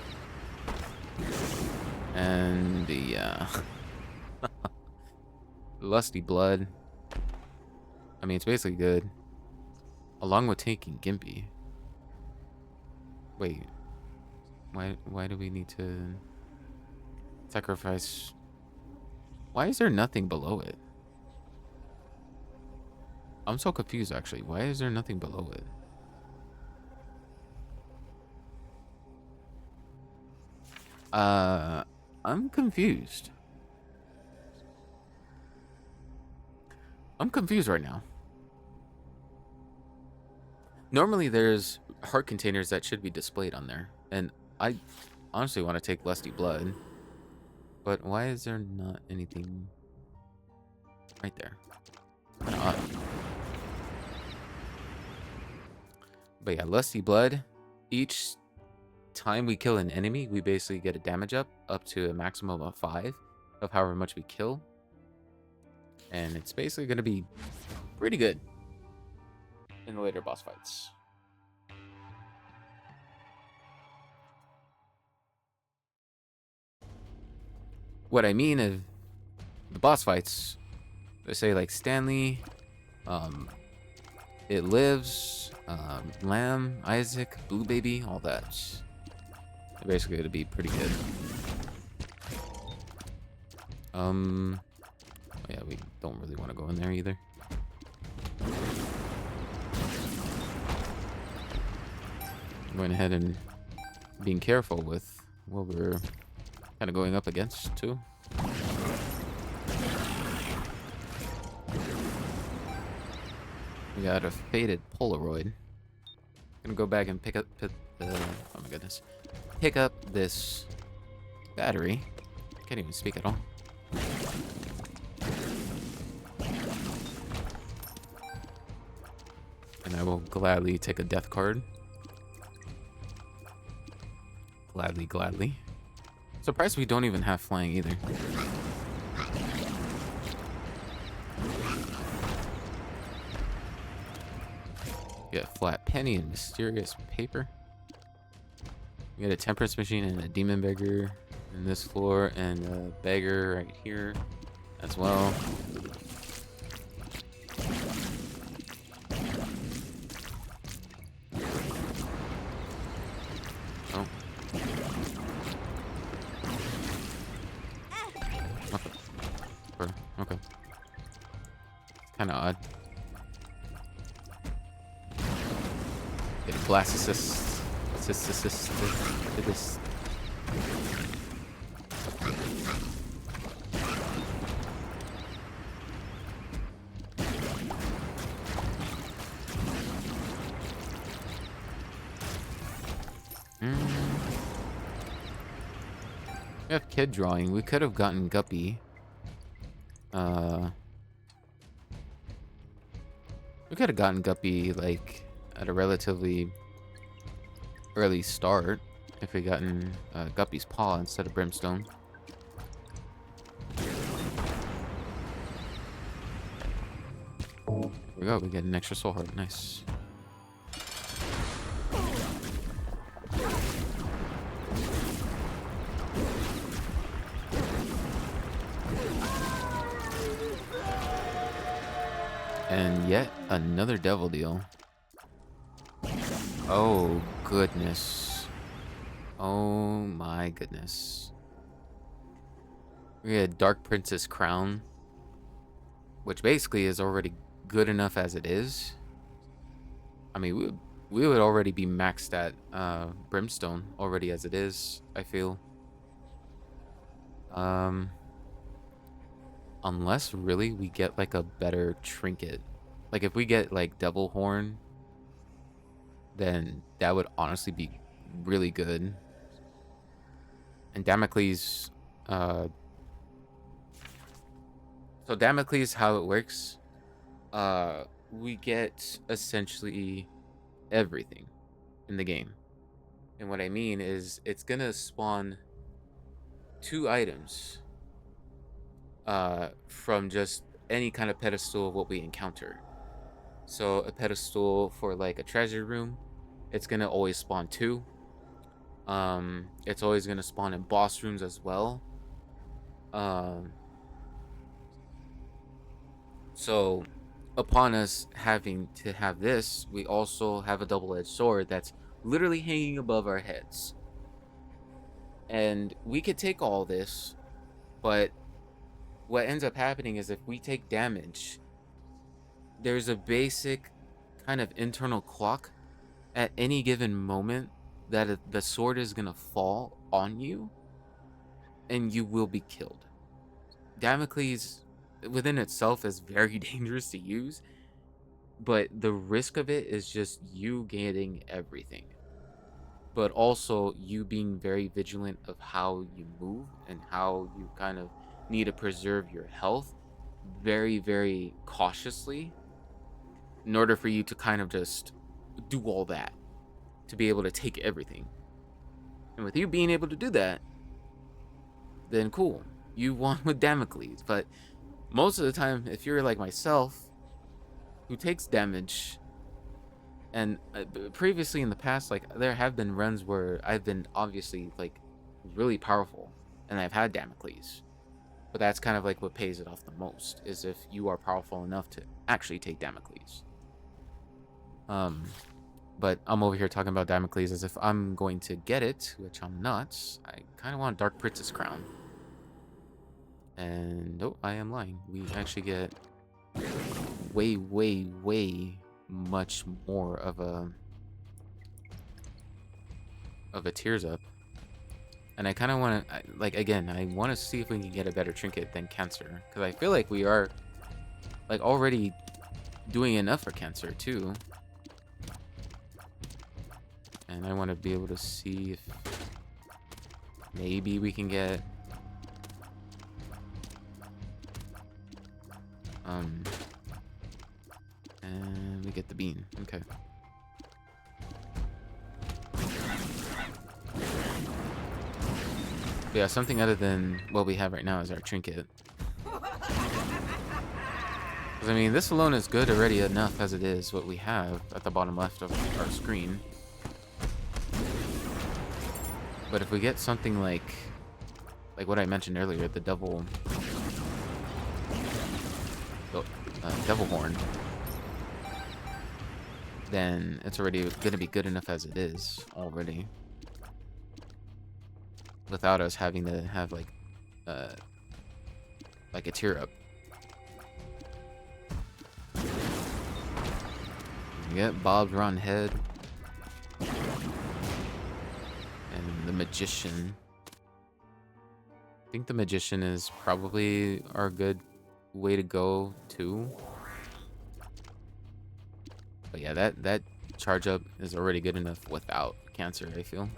And the Lusty Blood. I mean, it's basically good. Along with taking Gimpy. Wait. Why do we need to sacrifice? Why is there nothing below it? I'm so confused, actually. Why is there nothing below it? I'm confused. I'm confused right now. Normally, there's heart containers that should be displayed on there. And I honestly want to take Lusty Blood. But why is there not anything right there? Kinda odd. But yeah, Lusty Blood. Each time we kill an enemy, we basically get a damage up to a maximum of 5 of however much we kill. And it's basically going to be pretty good in the later boss fights. What I mean is the boss fights, they say like Stanley, It Lives, Lamb, Isaac, Blue Baby, all that. They're basically going to be pretty good. Oh yeah, we don't really want to go in there either. I'm going ahead and being careful with what we're kind of going up against too. We got a faded Polaroid. Gonna go back and pick up oh my goodness, pick up this battery. Can't even speak at all. And I will gladly take a death card. Gladly. Surprised we don't even have flying either. Get flat penny and mysterious paper. We get a temperance machine and a demon beggar in this floor, and a beggar right here as well. Oh. Okay. Kind of odd. Get a blast assist to this. We have kid drawing. We could have gotten Guppy. We could have gotten Guppy like at a relatively early start if we gotten Guppy's Paw instead of Brimstone. Here we go. We get an extra soul heart. Nice. And yet another devil deal. Oh, goodness. Oh, my goodness. We get Dark Princess Crown, which basically is already good enough as it is. I mean, we would already be maxed at Brimstone already as it is, I feel. Unless really we get like a better trinket. Like if we get like Devil Horn, then that would honestly be really good. And Damocles, so Damocles, how it works, we get essentially everything in the game. And what I mean is it's gonna spawn 2 items from just any kind of pedestal of what we encounter. So a pedestal for like a treasure room, it's gonna always spawn two. It's always gonna spawn in boss rooms as well. Um, so upon us having to have this, we also have a double-edged sword that's literally hanging above our heads. And we could take all this, but what ends up happening is if we take damage, there's a basic kind of internal clock at any given moment that the sword is going to fall on you and you will be killed. Damocles within itself is very dangerous to use, but the risk of it is just you getting everything, but also you being very vigilant of how you move and how you kind of need to preserve your health very, very cautiously in order for you to kind of just do all that to be able to take everything. And with you being able to do that, then cool, you won with Damocles. But most of the time, if you're like myself, who takes damage, and previously in the past, like there have been runs where I've been obviously like really powerful and I've had Damocles. But that's kind of like what pays it off the most, is if you are powerful enough to actually take Damocles. But I'm over here talking about Damocles as if I'm going to get it, which I'm not. I kind of want Dark Princess Crown. And oh, I am lying. We actually get way, way, way much more of a Tears Up. And I kind of want to, like, again, I want to see if we can get a better trinket than Cancer. Because I feel like we are, like, already doing enough for Cancer, too. And I want to be able to see if maybe we can get and we get the bean. Okay. But yeah, something other than what we have right now is our trinket. Because I mean, this alone is good already enough as it is, what we have at the bottom left of our screen. But if we get something like what I mentioned earlier, the devil horn, then it's already gonna be good enough as it is already, without us having to have like a Tear Up. You get Bob's Round Head and the Magician. I think the Magician is probably our good way to go too. But yeah, that charge up is already good enough without Cancer, I feel.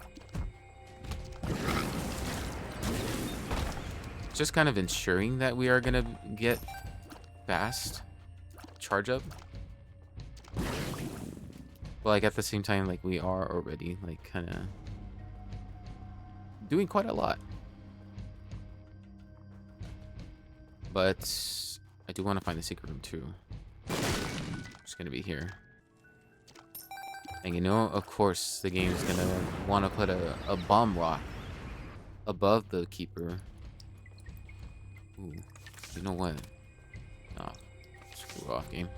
Just kind of ensuring that we are gonna get fast charge up. But like at the same time, like we are already like kind of doing quite a lot. But I do want to find the secret room too. It's gonna be here. And you know, of course, the game is gonna want to put a bomb rock above the keeper. Ooh, you know what? Oh, screw off, game.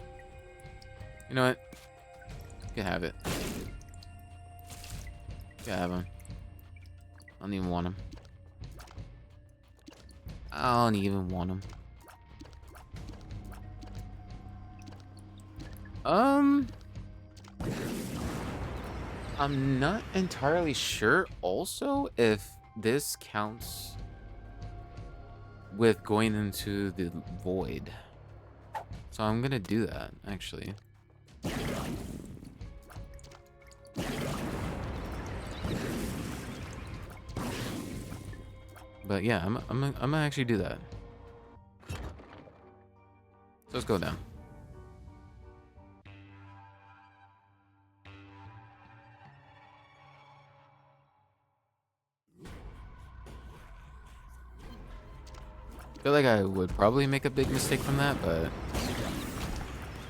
You know what? You can have it. You can have him. I don't even want him. I don't even want him. I'm not entirely sure also if this counts with going into the void. So I'm gonna do that actually. But yeah, I'm gonna actually do that. So let's go down. feel like I would probably make a big mistake from that, but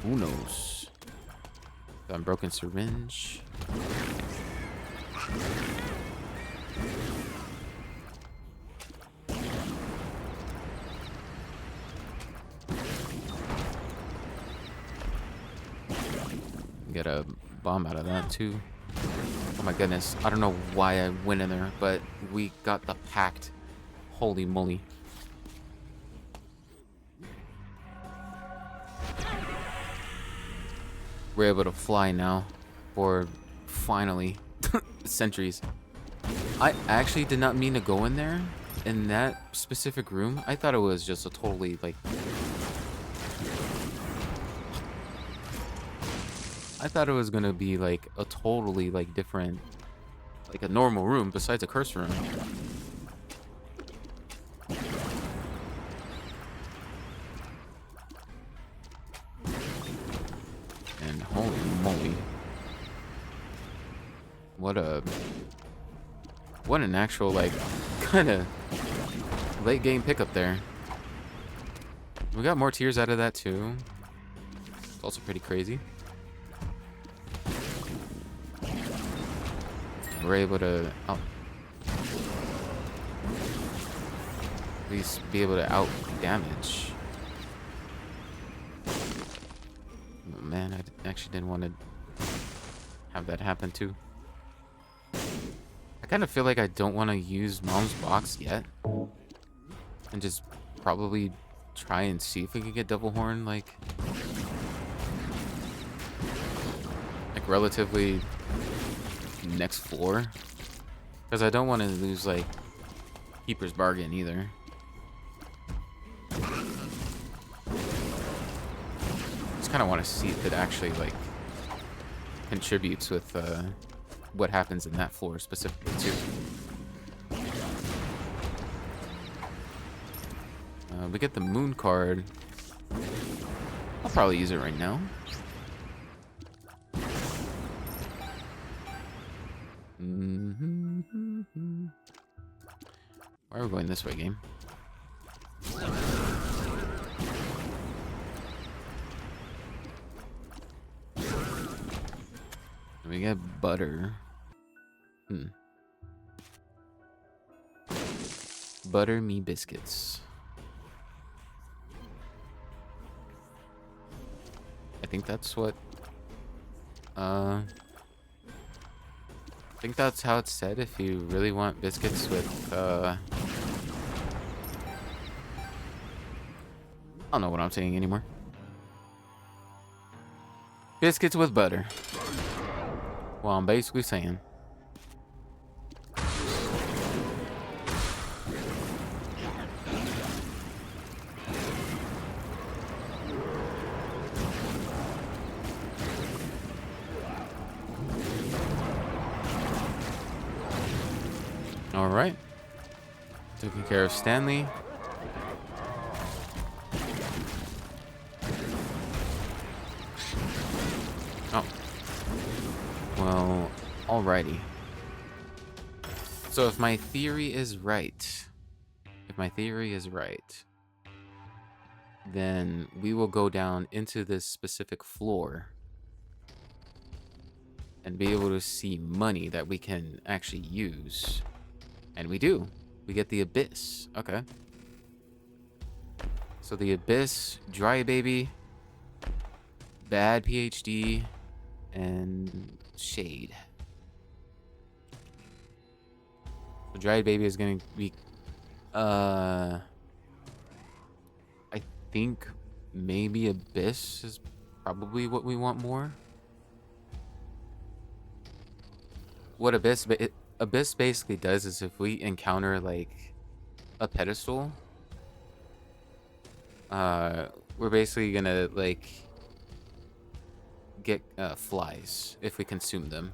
who knows? Unbroken syringe. Get a bomb out of that too. Oh my goodness. I don't know why I went in there, but we got the pact. Holy moly. We're able to fly now for finally centuries. I actually did not mean to go in there in that specific room. I thought it was just a totally like I thought it was gonna be like a totally like different, like a normal room besides a curse room. And holy moly. What an actual like kind of late game pickup there. We got more tears out of that too. It's also pretty crazy. We're able to at least be able to out damage. Oh, man, I actually didn't want to have that happen too. I kind of feel like I don't want to use Mom's box yet, and just probably try and see if we can get Devil Horn like relatively next floor, because I don't want to lose like Keeper's Bargain either. Just kind of want to see if it actually like contributes with what happens in that floor specifically too. We get the moon card. I'll probably use it right now. Why are we going this way, game? We get butter. Butter me biscuits. I think that's what I think that's how it's said if you really want biscuits with I don't know what I'm saying anymore. Biscuits with butter. Well, I'm basically saying. All right. Taking care of Stanley. Oh. Well, alrighty. So if my theory is right, then we will go down into this specific floor and be able to see money that we can actually use. And we do. We get the Abyss. Okay. So the Abyss, Dry Baby, Bad PhD, and Shade. So Dry Baby is going to be... I think maybe Abyss is probably what we want more. What Abyss basically does is if we encounter like a pedestal, we're basically gonna like get flies if we consume them.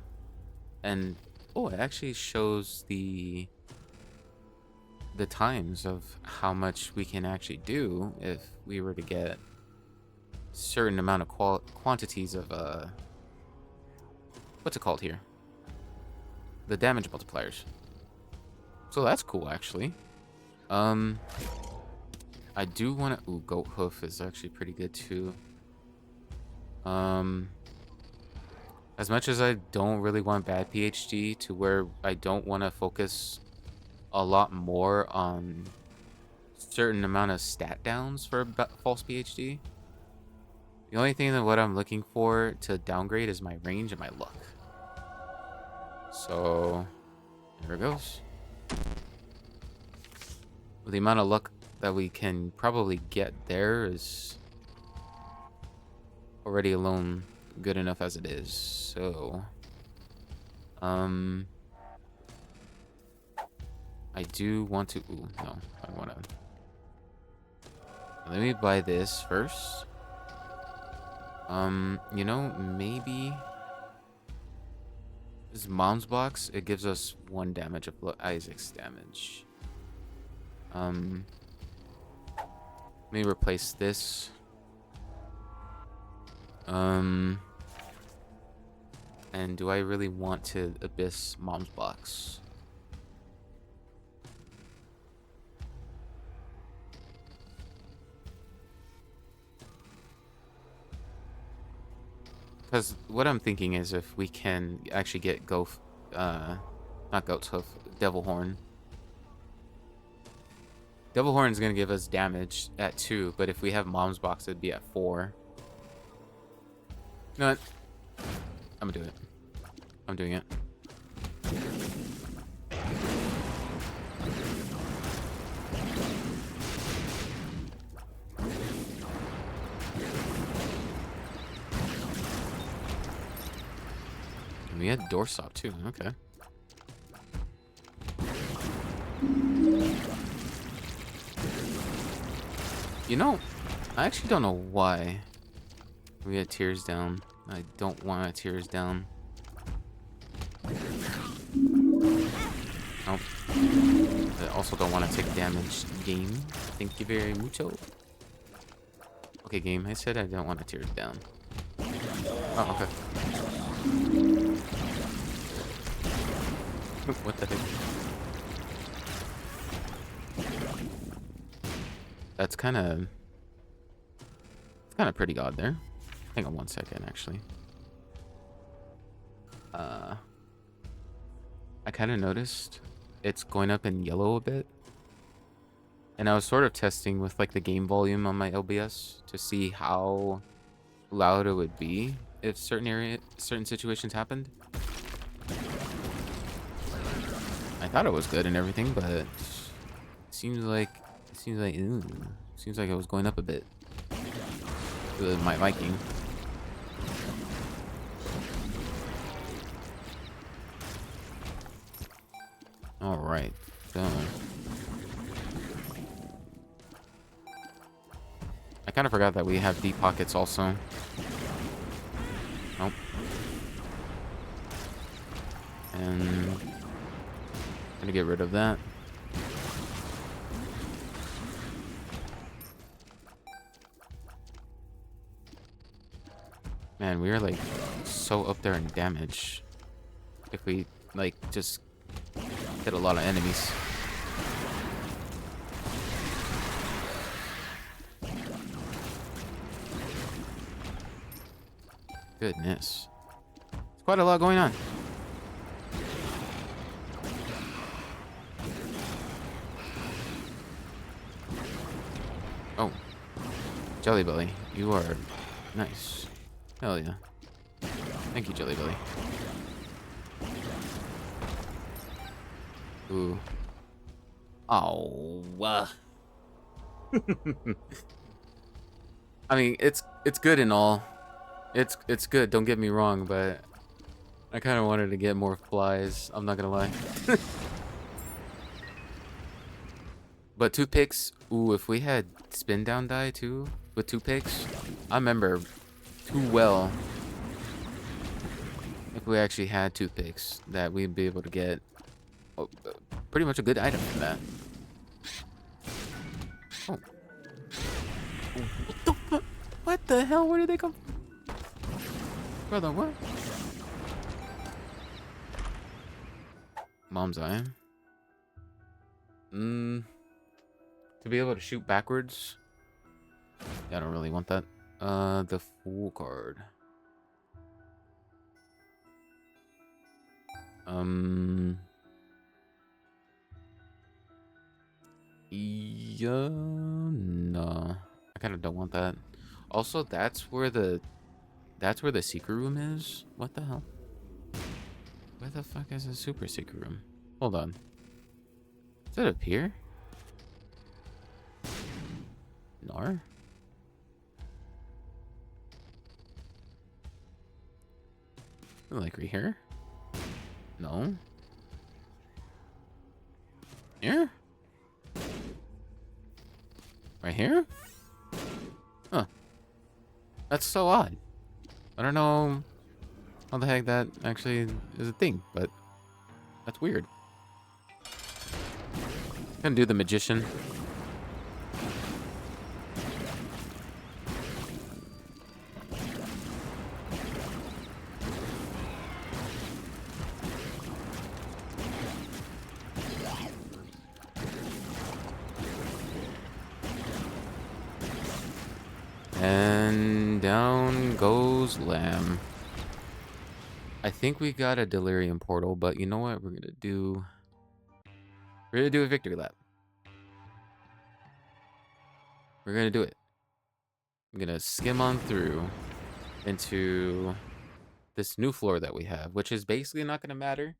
And oh, it actually shows the times of how much we can actually do if we were to get certain amount of quantities of what's it called here? The damage multipliers. So that's cool, actually. I do want to. Ooh, Goat Hoof is actually pretty good too. As much as I don't really want bad PhD, to where I don't want to focus a lot more on certain amount of stat downs for false PhD. The only thing that what I'm looking for to downgrade is my range and my luck. So here it goes. The amount of luck that we can probably get there is already alone good enough as it is. So I do want to. Ooh, no, I want to. Let me buy this first. You know, maybe this Mom's Box, it gives us 1 damage of Isaac's damage. Let me replace this. And do I really want to Abyss Mom's Box? Because what I'm thinking is if we can actually get not Goat's Hoof, Devil Horn. Devil Horn is going to give us damage at 2, but if we have Mom's Box, it'd be at 4. You know what? I'm going to do it. I'm doing it. We had Doorstop too. Okay. You know, I actually don't know why we had Tears Down. I don't want Tears Down. Nope. I also don't want to take damage. Game. Thank you very mucho. Okay, game. I said I don't want to Tears Down. Oh, okay. What the heck? That's kind of pretty odd there. Hang on 1 second, actually. I kind of noticed it's going up in yellow a bit, and I was sort of testing with like the game volume on my LBS to see how loud it would be if certain situations happened. I thought it was good and everything, but it seems like it was going up a bit to my liking. All right, so I kind of forgot that we have deep pockets also. Nope. And gonna get rid of that. Man, we are like so up there in damage. If we like just hit a lot of enemies. Goodness. There's quite a lot going on. Oh. Jelly Belly, you are nice. Hell yeah. Thank you, Jelly Belly. Ooh. Oh. I mean, it's good and all. It's good, don't get me wrong, but I kind of wanted to get more flies, I'm not gonna lie. But toothpicks, ooh, if we had spin down die too with toothpicks, I remember too well if we actually had toothpicks that we'd be able to get pretty much a good item from that. Oh. What the hell? Where did they come from? Brother, what? Mom's Eye. To be able to shoot backwards. Yeah, I don't really want that. The Fool card. Yeah, no. I kind of don't want that. Also, that's where the secret room is. What the hell? Where the fuck is the super secret room? Hold on. Is it up here? No. Like right here? No. Here? Right here? Huh. That's so odd. I don't know how the heck that actually is a thing, but that's weird. Gonna do the magician. And down goes Lamb. I think we got a Delirium portal, but you know what? We're gonna do a victory lap. We're gonna do it. I'm gonna skim on through into this new floor that we have, which is basically not gonna matter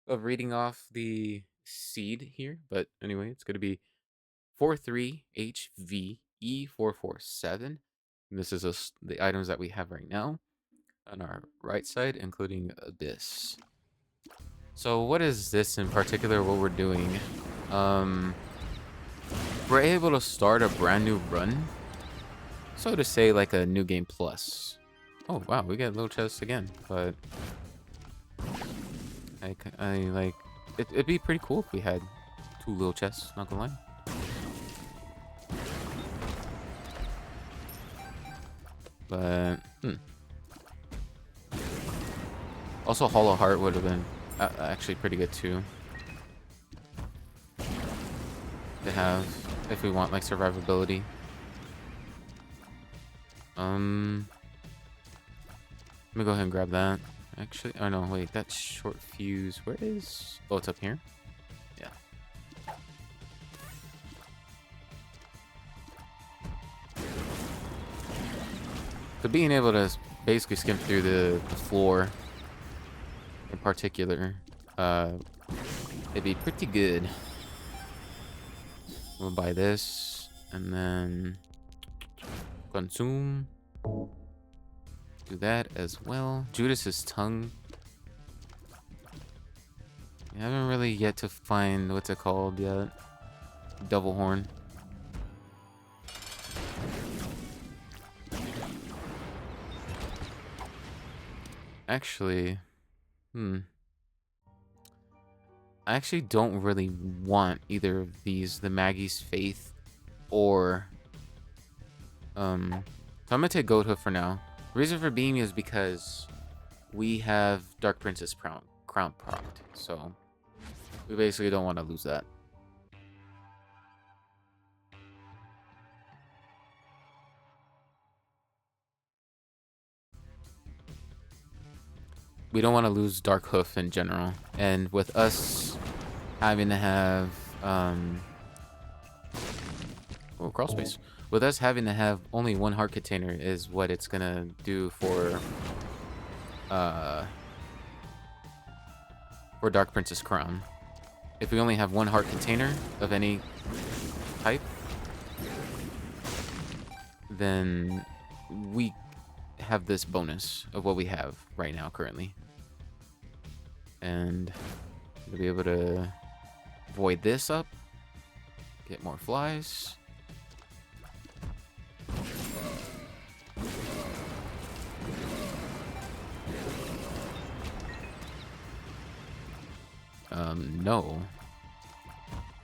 of reading off the seed here, but anyway, it's gonna be 43HVE447. And this is the items that we have right now on our right side, including Abyss. So what is this in particular, what we're doing? We're able to start a brand new run. So to say, like a new game plus. Oh, wow, we got little chests again, but I like, it'd be pretty cool if we had 2 little chests, not gonna lie. But, also, Hollow Heart would have been actually pretty good too to have if we want like survivability. Let me go ahead and grab that. Actually, oh no, wait, that's short fuse. Where is? Oh, it's up here. Yeah. So being able to basically skim through the floor in particular, it'd be pretty good. We'll buy this and then consume. Do that as well. Judas's tongue. I haven't really yet to find what's it called yet. Double horn. Actually, I actually don't really want either of these, the Maggie's Faith or so I'm gonna take Goathoof for now. The reason for being is because we have Dark Princess crown propped, so we basically don't want to lose that. We don't want to lose Dark Hoof in general, and with us having to have crawl space. With us having to have only 1 heart container is what it's gonna do for Dark Princess Crown. If we only have 1 heart container of any type, then we have this bonus of what we have right now currently. And to be able to void this up, get more flies. No.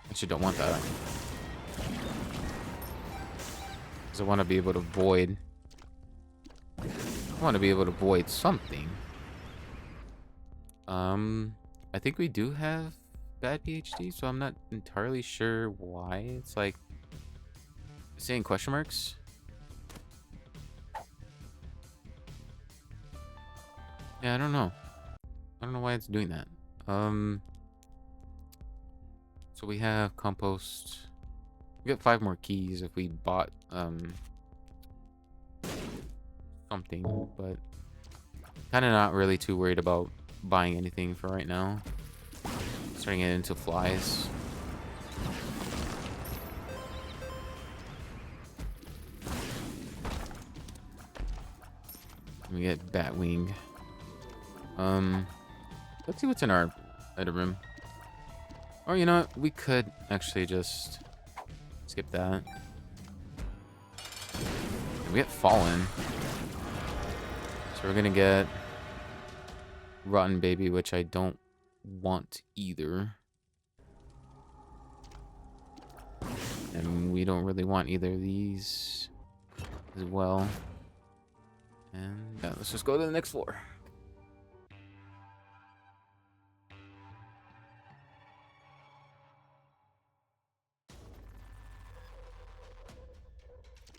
Actually don't want that. Because I want to be able to void. I want to be able to void something. I think we do have bad PhD, so I'm not entirely sure why. It's like Saying question marks? Yeah, I don't know. I don't know why it's doing that. So we have compost. We get 5 more keys if we bought something, but kind of not really too worried about buying anything for right now. Starting it into flies. We get Batwing. Let's see what's in our item room. Or you know what? We could actually just skip that. We get Fallen. So we're gonna get Rotten Baby, which I don't want either. And we don't really want either of these as well. And yeah, let's just go to the next floor.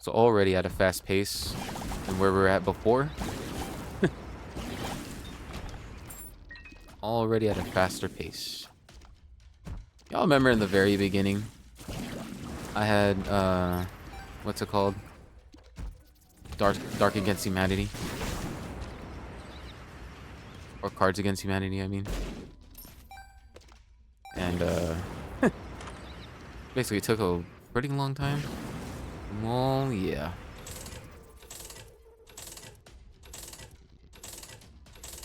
So already at a fast pace than where we were at before. Already at a faster pace. Y'all remember in the very beginning, I had, what's it called? Dark Against Humanity. Or Cards Against Humanity, I mean. And, basically it took a pretty long time. Well, yeah.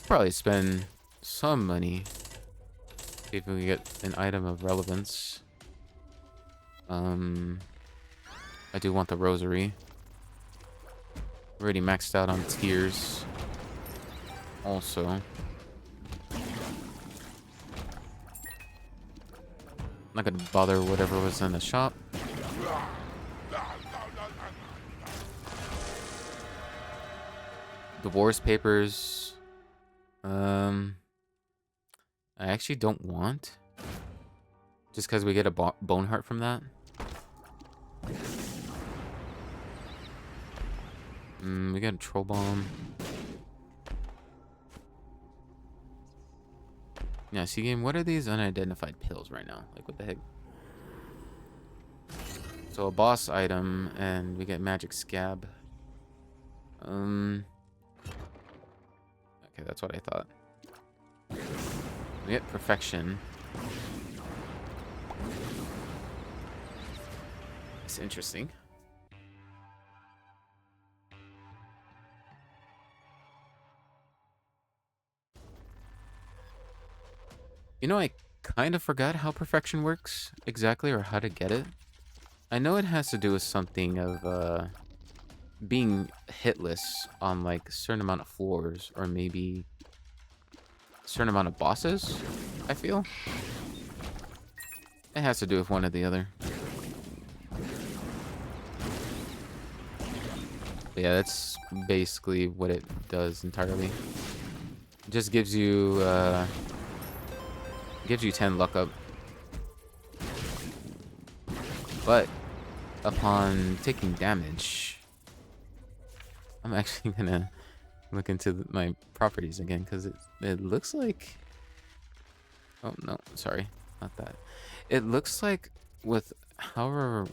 Probably spend some money. See if we can get an item of relevance. I do want the rosary. Already maxed out on tiers. Also. Not gonna bother whatever was in the shop. Divorce papers. I actually don't want. Just because we get a bone heart from that. We got a troll bomb. Yeah, see game, what are these unidentified pills right now? Like, what the heck? So a boss item, and we get magic scab. Okay, that's what I thought. We get perfection. It's interesting. You know, I kind of forgot how perfection works exactly, or how to get it. I know it has to do with something of being hitless on like a certain amount of floors, or maybe a certain amount of bosses, I feel. It has to do with one or the other. But yeah, that's basically what it does entirely. It just gives you 10 luck up. But upon taking damage, I'm actually gonna look into my properties again, because it looks like, oh no, sorry, not that. It looks like with how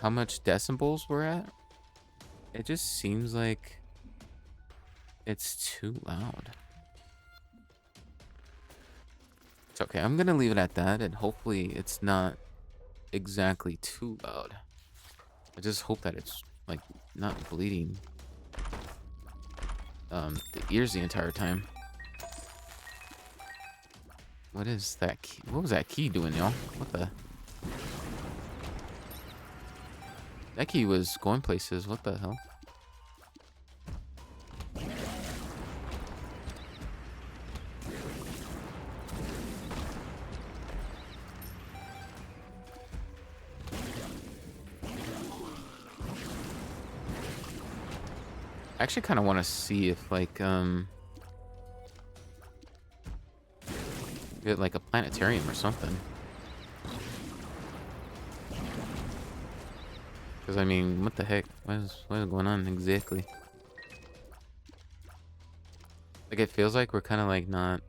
much decibels we're at, it just seems like it's too loud. It's okay, I'm gonna leave it at that, and hopefully it's not exactly too loud. I just hope that it's like not bleeding the ears the entire time. What is that key? What was that key doing, y'all? What the? That key was going places. What the hell? I actually kind of want to see if like get like a planetarium or something. Because, I mean, what the heck? What is going on exactly? Like, it feels like we're kind of, like, not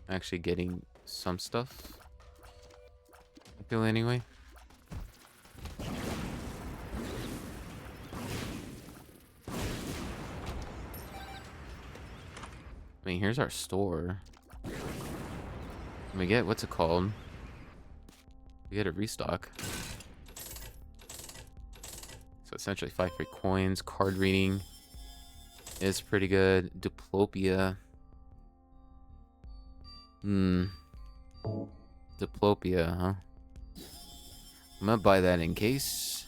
actually getting some stuff. I feel anyway. I mean, here's our store. We get, what's it called? We get a restock. So essentially 5 free coins. Card reading is pretty good. Diplopia. Diplopia, huh? I'm gonna buy that in case.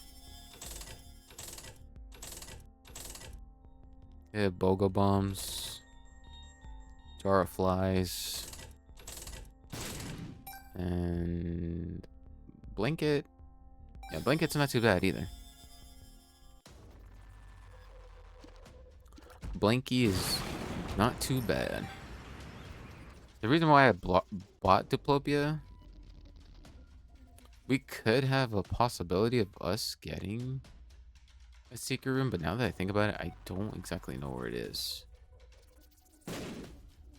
Yeah, Bogo bombs. Jar of flies. And blanket. Yeah, blanket's not too bad either. Blanky is not too bad. The reason why I bought Diplopia, we could have a possibility of us getting a secret room, but now that I think about it, I don't exactly know where it is.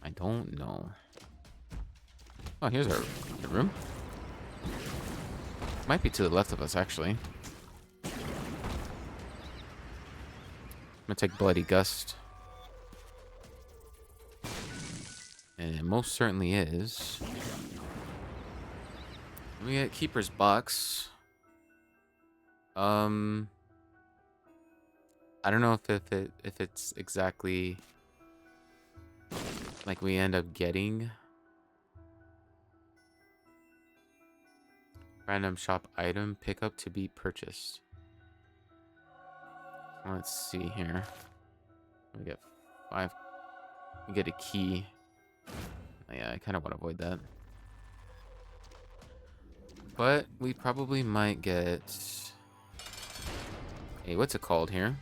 I don't know. Oh, here's our room. Might be to the left of us, actually. I'm gonna take Bloody Gust. And it most certainly is. We get Keeper's Box. I don't know if it's exactly like we end up getting random shop item pickup to be purchased. Let's see here. We get 5. We get a key. Oh, yeah, I kind of want to avoid that. But we probably might get... Hey, what's it called here?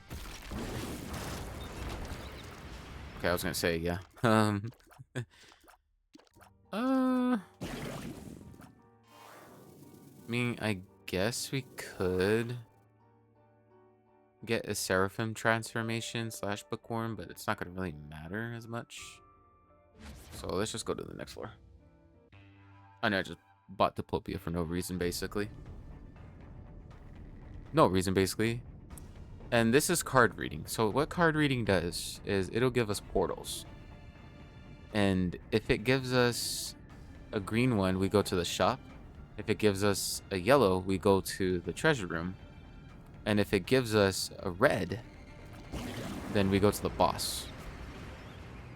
Okay, I was gonna say, yeah. I mean, I guess we could get a Seraphim transformation / bookworm, but it's not gonna really matter as much. So let's just go to the next floor. I know I just bought Diplopia for no reason, basically. No reason, basically. And this is card reading. So what card reading does is it'll give us portals. And if it gives us a green one, we go to the shop. If it gives us a yellow, we go to the treasure room. And if it gives us a red, then we go to the boss.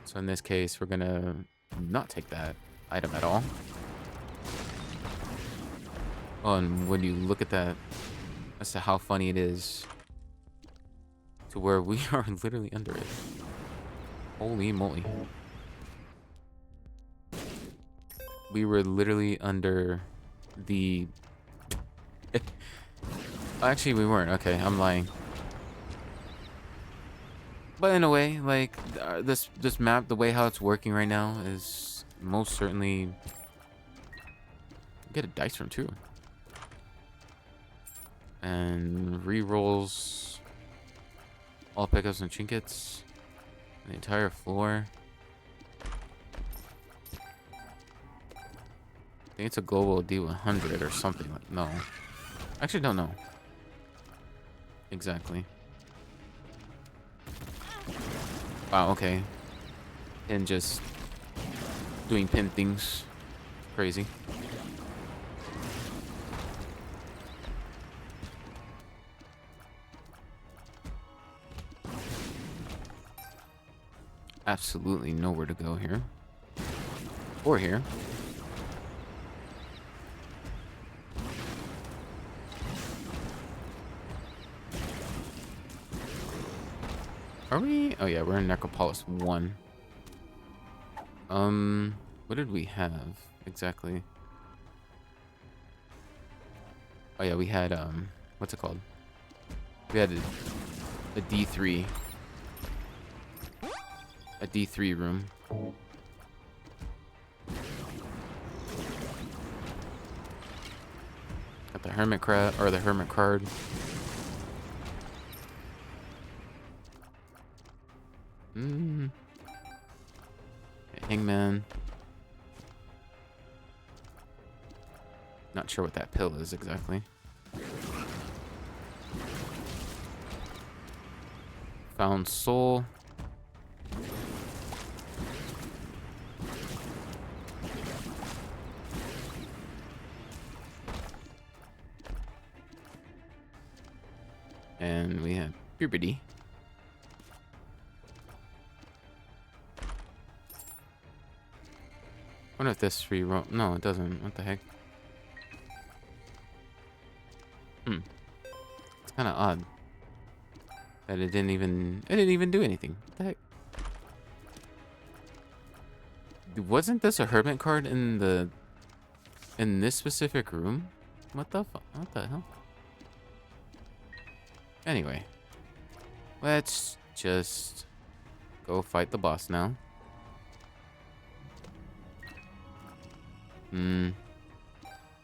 So in this case, we're gonna not take that item at all. Oh, and when you look at that, as to how funny it is, to where we are literally under it. Holy moly. We were literally under the... Actually, we weren't. Okay, I'm lying. But in a way, like, this map, the way how it's working right now is most certainly... Get a dice from too. And re-rolls... All pickups and trinkets. The entire floor. I think it's a global D100 or something. Like, no. Actually, don't know. Exactly. Wow, okay. And just doing pin things. Crazy. Absolutely nowhere to go here. Or here. Are we? Oh yeah, we're in Necropolis 1. What did we have exactly? Oh yeah, we had what's it called? We had a D3. A D3 room. Got the hermit crab or the hermit card. Hmm. Hangman. Not sure what that pill is exactly. Found soul. And we have puberty. Wonder if this reroll. No, it doesn't. What the heck? It's kind of odd that it didn't even do anything. What the heck? Wasn't this a hermit card in this specific room? What the fuck? What the hell? Anyway, let's just go fight the boss now.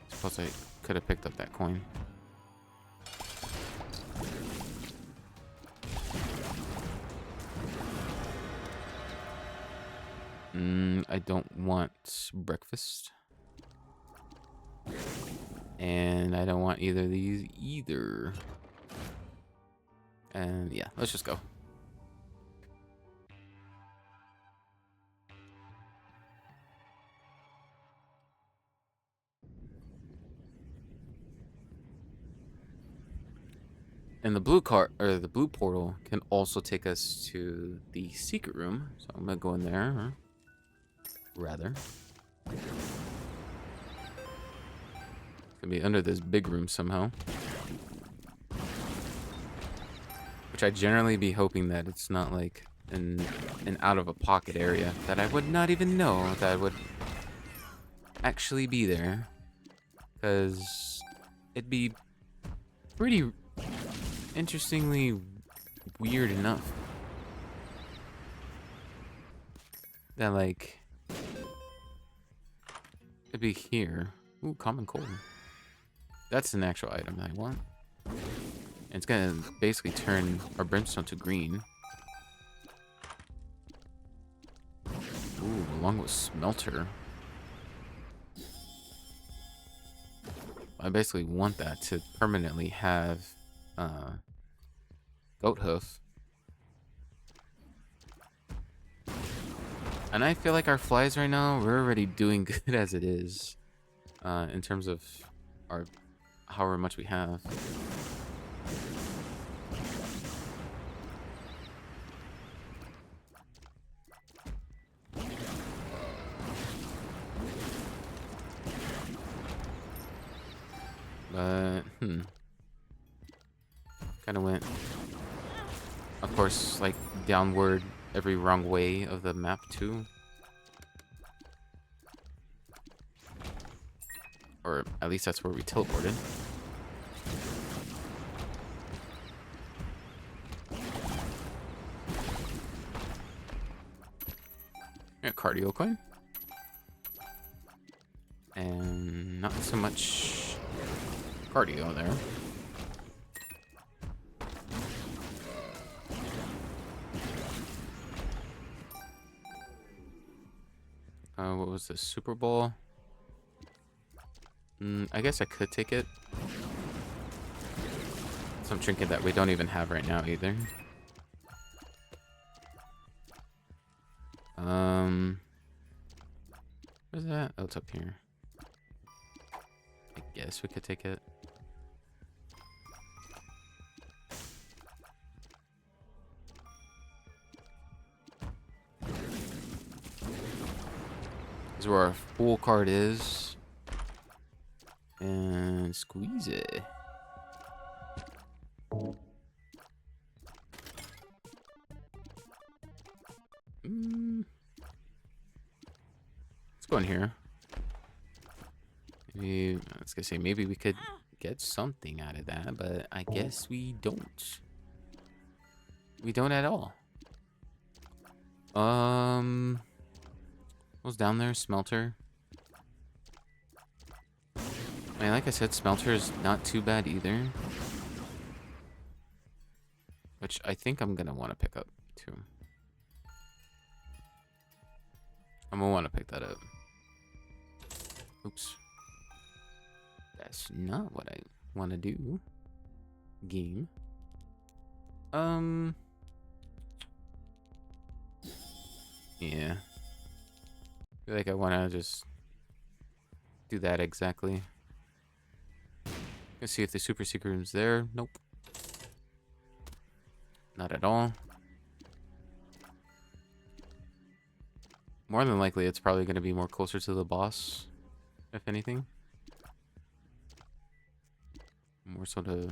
Suppose I could have picked up that coin. I don't want breakfast. And I don't want either of these either. And yeah, let's just go. And the blue card or the blue portal can also take us to the secret room. So I'm gonna go in there. Rather. It's gonna be under this big room somehow. Which I generally be hoping that it's not like an out of a pocket area that I would not even know that would actually be there. Because it'd be pretty interestingly weird enough that like it'd be here. Ooh, common cold. That's an actual item that I want. And it's gonna basically turn our brimstone to green. Ooh, along with smelter. I basically want that to permanently have goat hoof. And I feel like our flies right now, we're already doing good as it is. In terms of our however much we have. But kind of went, of course, like downward every wrong way of the map too. Or at least that's where we teleported. Yeah, cardio coin. And not so much cardio there. What was this? Super Bowl? I guess I could take it. Some trinket that we don't even have right now either. Where's that? Oh, it's up here. I guess we could take it. This is where our full card is. And squeeze it. Let's go in here. Maybe, I was gonna say maybe we could get something out of that, but I guess we don't. We don't at all. What was down there? Smelter. I mean, like I said, smelter is not too bad either. Which I think I'm gonna want to pick up too. I'm gonna want to pick that up. Oops. That's not what I want to do. Game. Yeah. I feel like I want to just do that exactly. Let's see if the super secret room's there. Nope. Not at all. More than likely, it's probably going to be more closer to the boss, if anything. More so to...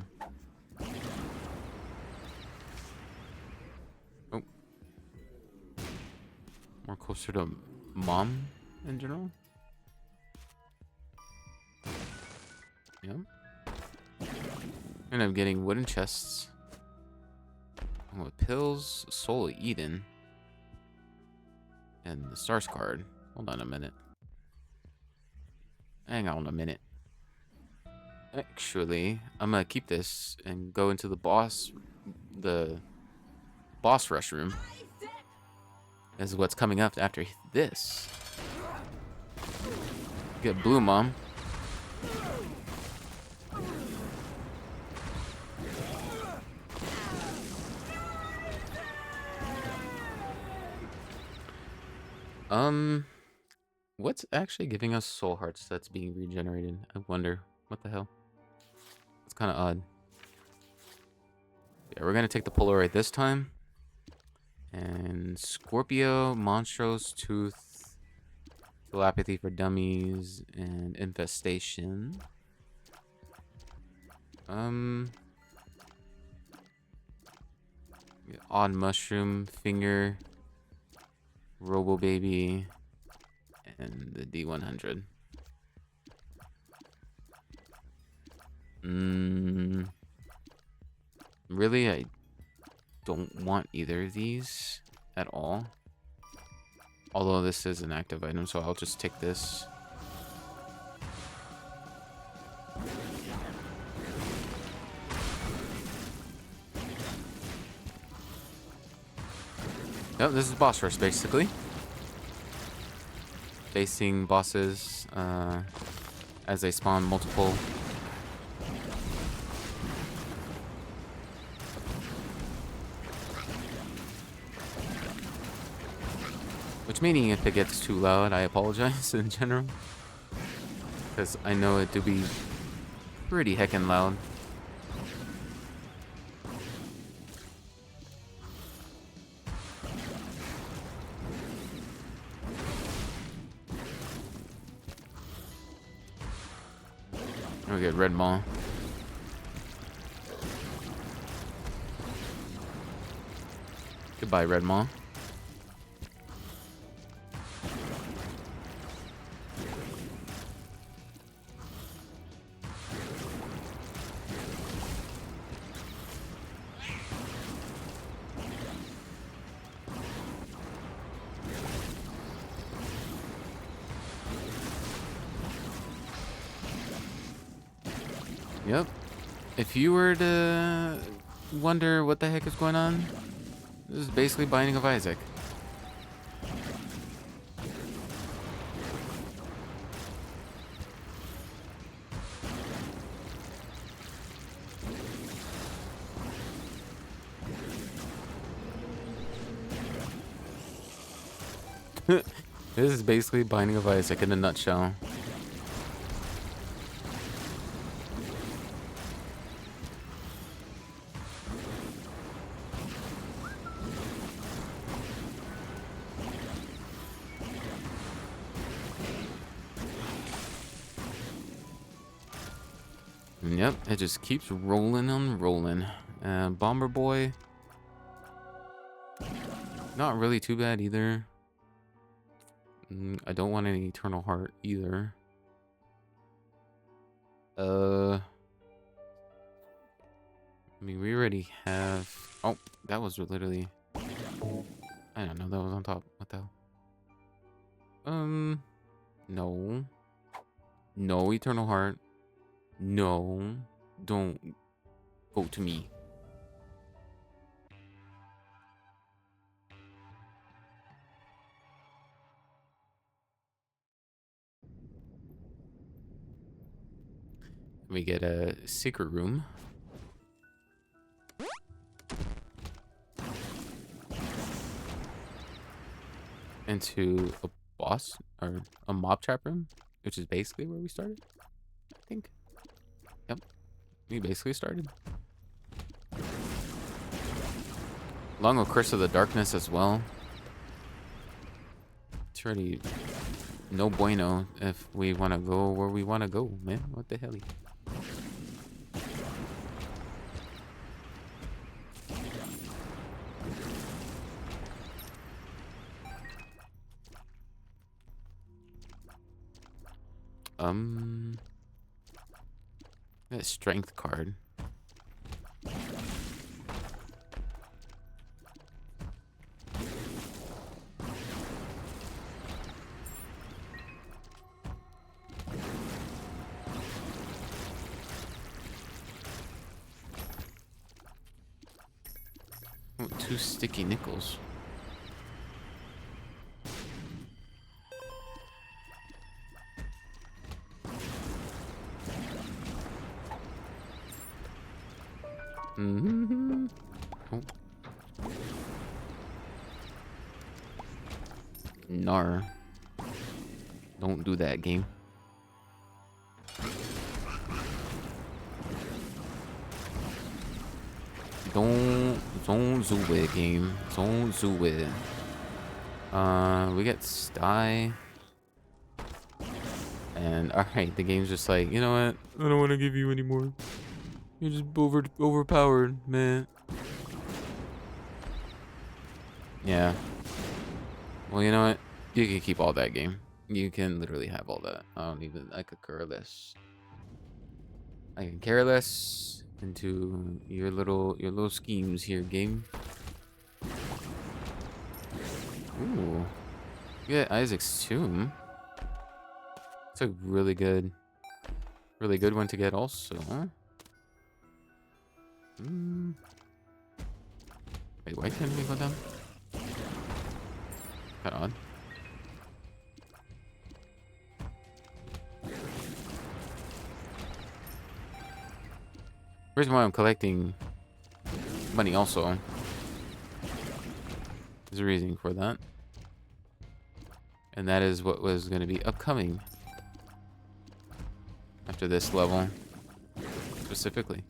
Oh. More closer to Mom in general. Yep. And I'm getting wooden chests. With pills, Soul of Eden. And the Stars card. Hold on a minute. Hang on a minute. Actually, I'm gonna keep this and go into the boss rush room. This is what's coming up after this. Get Blue Mom. What's actually giving us soul hearts that's being regenerated? I wonder. What the hell? It's kind of odd. Yeah, we're gonna take the Polaroid this time. And Scorpio, Monstrose, Tooth, Telepathy for Dummies, and Infestation. Yeah, Odd Mushroom, Finger, Robo Baby, and the D100. Really, I don't want either of these at all. Although this is an active item, so I'll just take this. Yep, this is boss rush, basically. Facing bosses as they spawn multiple. Which meaning if it gets too loud, I apologize in general. Because I know it to be pretty heckin' loud. We get Red Maw. Goodbye, Red Maw. Yep. If you were to wonder what the heck is going on, this is basically Binding of Isaac. This is basically Binding of Isaac in a nutshell. Yep, it just keeps rolling on rolling. Bomber Boy. Not really too bad either. I don't want any Eternal Heart either. I mean, we already have... Oh, that was literally... I don't know, that was on top. What the hell? No. No Eternal Heart. No. Don't go to me. We get a secret room. Into a boss or a mob trap room, which is basically where we started, I think. Yep, we basically started. Along with Curse of the Darkness as well. It's already no bueno if we want to go where we want to go, man. What the hell? That strength card. Oh, 2 sticky nickels. Oh. Nar. Don't do that, game. Don't do it, game. Don't do it. We get Sty. And alright, the game's just like, you know what? I don't want to give you any more. You're just overpowered, man. Yeah. Well, you know what? You can keep all that, game. You can literally have all that. I could care less. I can care less into your little schemes here, game. Ooh. Yeah, Isaac's Tomb. It's a really good one to get also. Wait, why can't we go down? Kind of odd. Reason why I'm collecting money also. There's a reason for that. And that is what was going to be upcoming after this level specifically.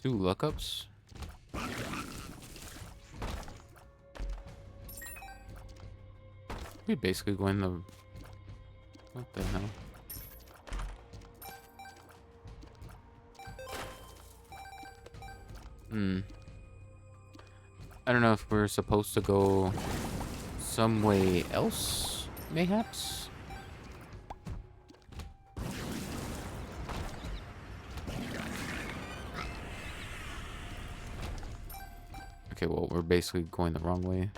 Two lookups. We basically going the. What the hell? I don't know if we're supposed to go some way else, mayhaps. Okay, well, we're basically going the wrong way.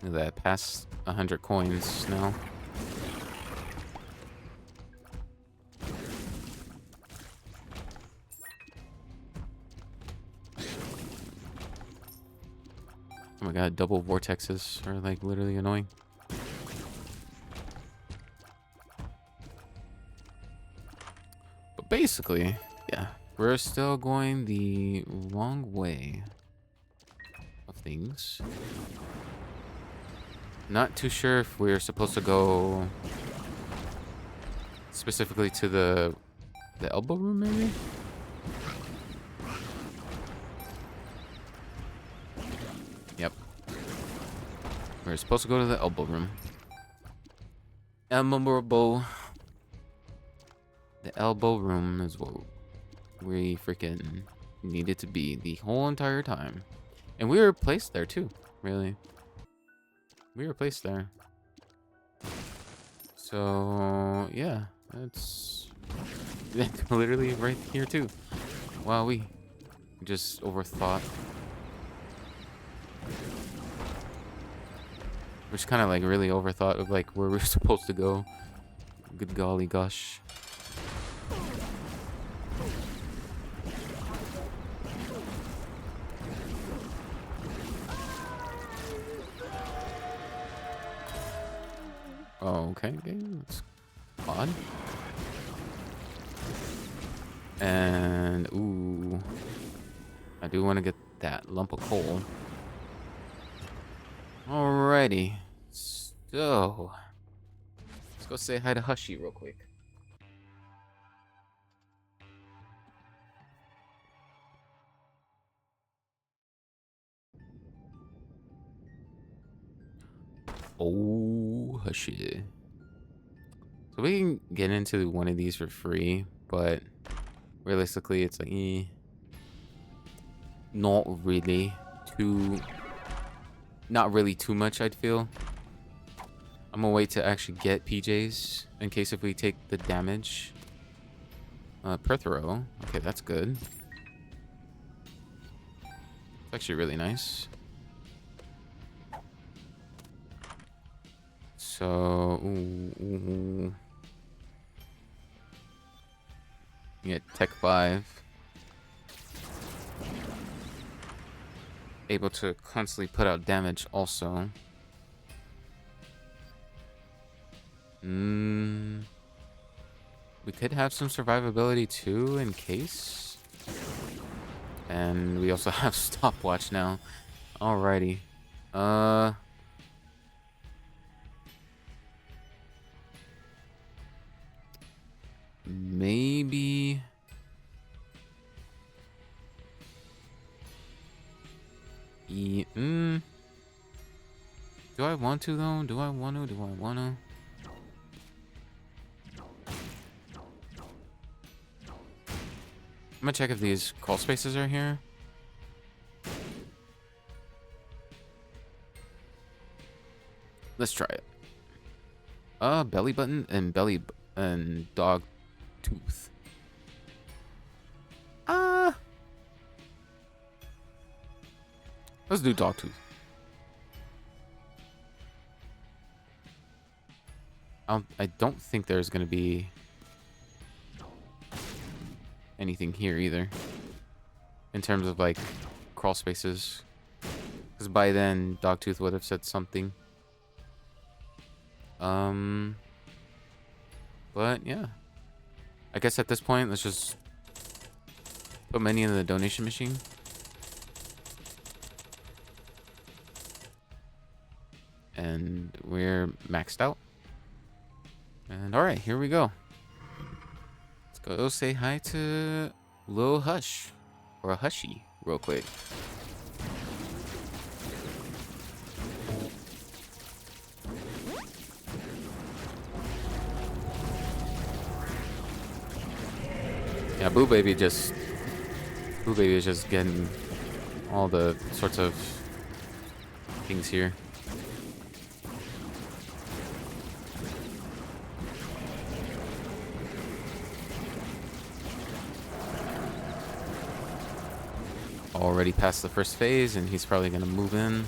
Look at that, past 100 coins now. Oh my god, double vortexes are like literally annoying. But basically, yeah, we're still going the wrong way of things. Not too sure if we're supposed to go specifically to the elbow room, maybe? Yep. We're supposed to go to the elbow room. Memorable. The elbow room is what we freaking needed to be the whole entire time. And we were placed there too, really. We were placed there. So, yeah, that's literally right here too. Wow, we just overthought. We're just kind of like really overthought of like where we're supposed to go. Good golly gosh. Oh, okay. That's odd. And ooh, I do want to get that lump of coal. Alrighty. So let's go say hi to Hushy real quick. Oh, Hushy. So we can get into one of these for free, but realistically, it's like, not really too, not really too much, I'd feel. I'm gonna wait to actually get PJs in case if we take the damage. Perthero. Okay, that's good. It's actually really nice. So, ooh. You get Tech 5. Able to constantly put out damage also. We could have some survivability too in case. And we also have stopwatch now. Alrighty. Maybe. Do I want to though? Do I want to? Do I want to? I'm gonna check if these crawl spaces are here. Let's try it. Belly button and and dog tooth. Let's do dog tooth. I don't think there's gonna be anything here either. In terms of like crawl spaces. Because by then Dogtooth would have said something. But yeah. I guess at this point let's just put money in the donation machine. And we're maxed out. And alright, here we go. Let's go say hi to Lil Hush. Or a Hushy, real quick. Yeah, Boo Baby is just getting all the sorts of things here. Already past the first phase, and he's probably gonna move in.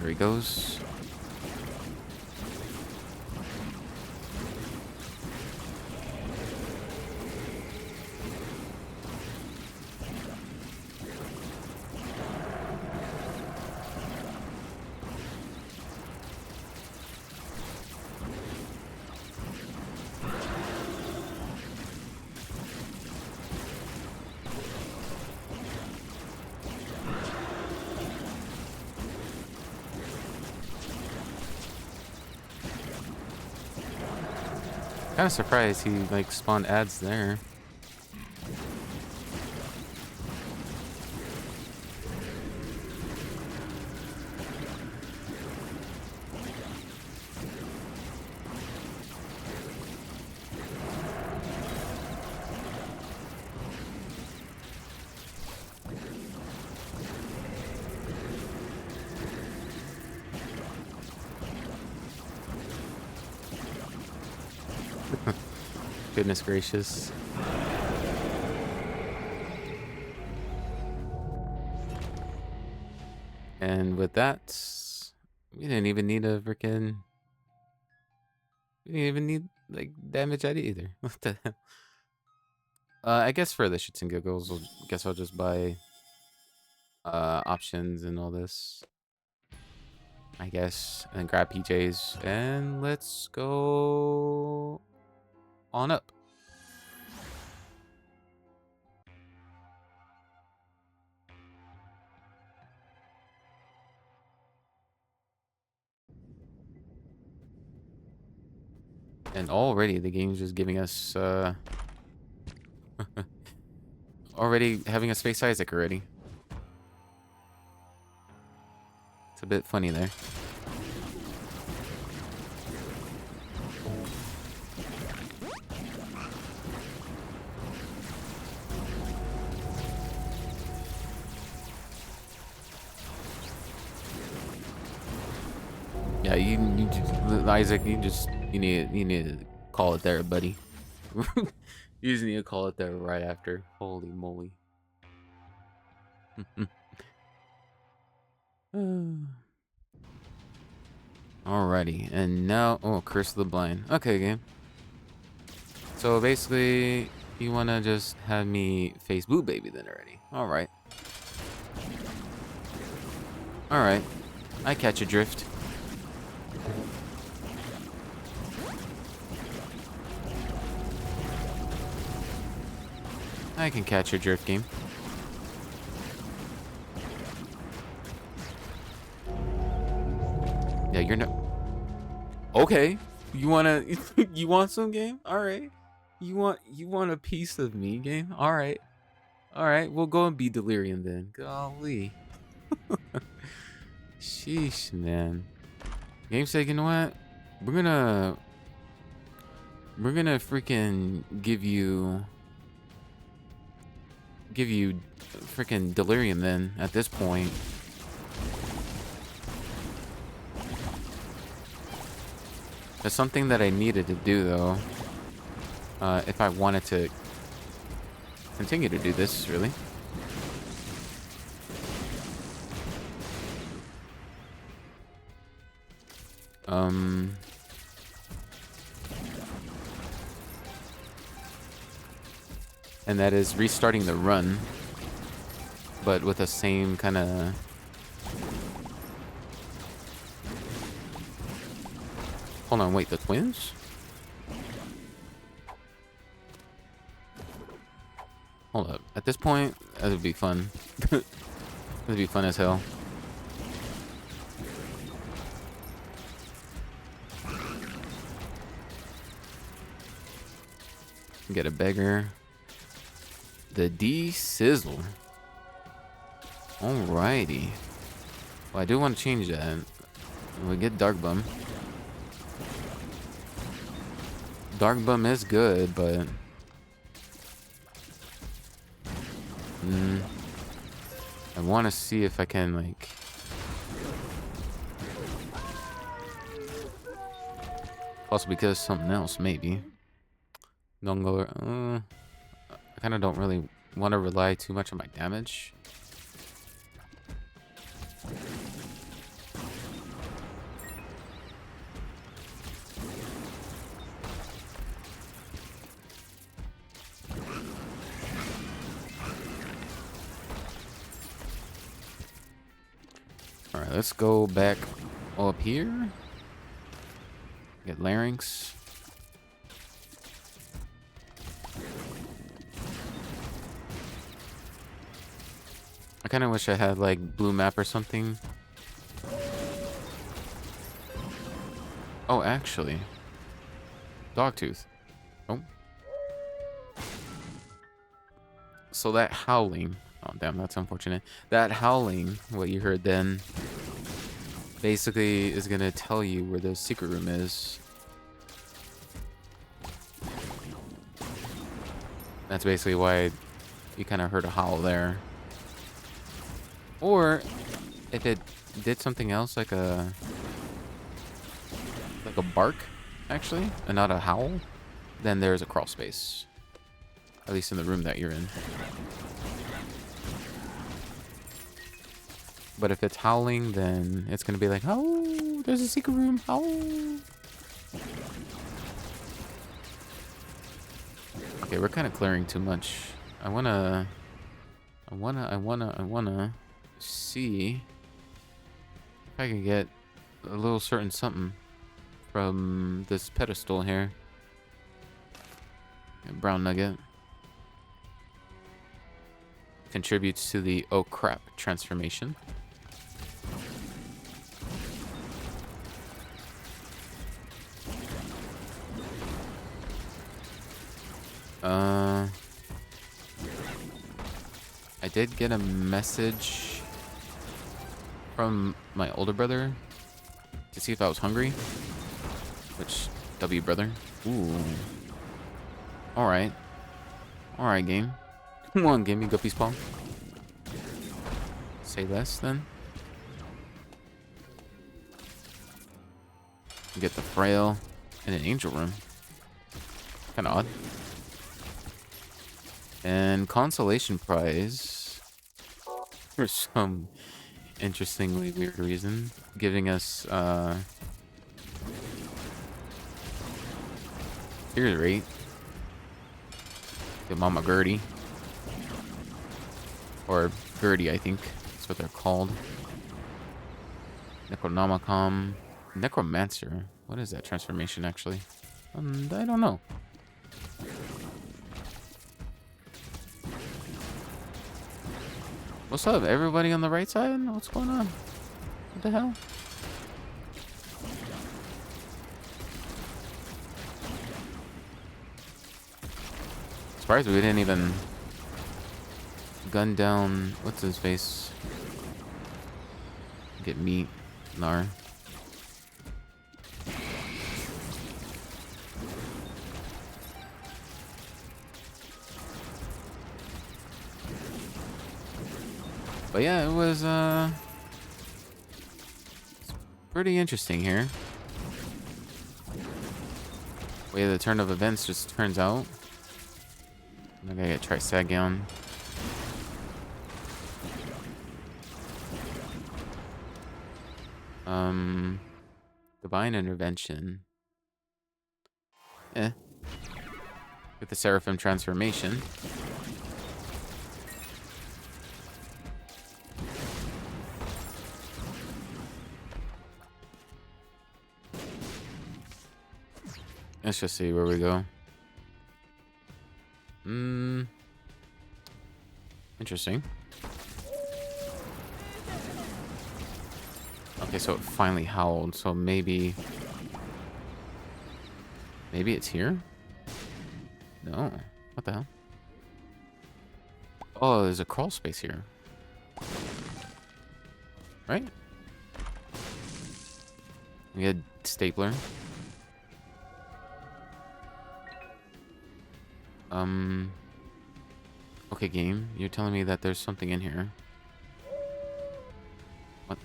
There he goes. Kind of surprised he like spawned ads there. Goodness gracious. And with that, we didn't even need a freaking. We didn't even need like damage at either. What the hell? I guess for the shits and giggles, I'll just buy options and all this. I guess, and grab PJs, and let's go on up. And already the game's just giving us already having us face Isaac already. It's a bit funny there. Yeah, you just, Isaac, you need to call it there, buddy. You just need to call it there right after. Holy moly. Alrighty, and now, oh, Curse of the Blind. Okay, game. So basically, you wanna just have me face Blue Baby then already. Alright. Alright. I catch a drift. I can catch your drift, game. Yeah, you're not. Okay, you wanna, you want some game? All right, you want a piece of me, game? All right, we'll go and be Delirium then. Golly, sheesh, man. Game said, you know what? We're gonna freaking give you freaking Delirium then at this point. That's something that I needed to do though. If I wanted to continue to do this, really. And that is restarting the run, but with the same kind of hold on, wait, the twins? Hold up. At this point, that would be fun. That would be fun as hell. Get a beggar. The D-Sizzle. Alrighty. Well, I do want to change that. We get Dark Bum. Dark Bum is good, but I want to see if I can like possibly because something else maybe. Don't go. I kind of don't really want to rely too much on my damage. Alright, let's go back up here. Get Larynx. I kind of wish I had like blue map or something. Oh, actually. Dogtooth. Oh. So that howling. Oh, damn, that's unfortunate. That howling, what you heard then, basically is going to tell you where the secret room is. That's basically why you kind of heard a howl there. Or if it did something else like a bark, actually, and not a howl, then there's a crawl space. At least in the room that you're in. But if it's howling, then it's gonna be like, oh, there's a secret room. Oh. Okay, we're kind of clearing too much. I wanna see if I can get a little certain something from this pedestal here. A brown nugget. Contributes to the oh crap transformation. I did get a message from my older brother to see if I was hungry. Which, W brother. Ooh. Alright. Alright, game. Come on, game me Guppy Spawn. Say less, then. You get the Frail in an Angel Room. Kinda odd. And Consolation Prize, for some interestingly weird reason, giving us, Tears Rate. The Mama Gertie. Or Gertie, I think. That's what they're called. Necronomicon. Necromancer. What is that transformation, actually? I don't know. What's up, everybody on the right side? What's going on? What the hell? Surprised we didn't even gun down what's his face. Get meat, Nar. But yeah, it was pretty interesting here. Way the turn of events just turns out. I'm gonna get Trisagion. Divine Intervention. With the Seraphim transformation. Let's just see where we go. Interesting. Okay, so it finally howled, so maybe it's here? No. What the hell? Oh, there's a crawl space here. Right? We had stapler. Okay, game. You're telling me that there's something in here. What?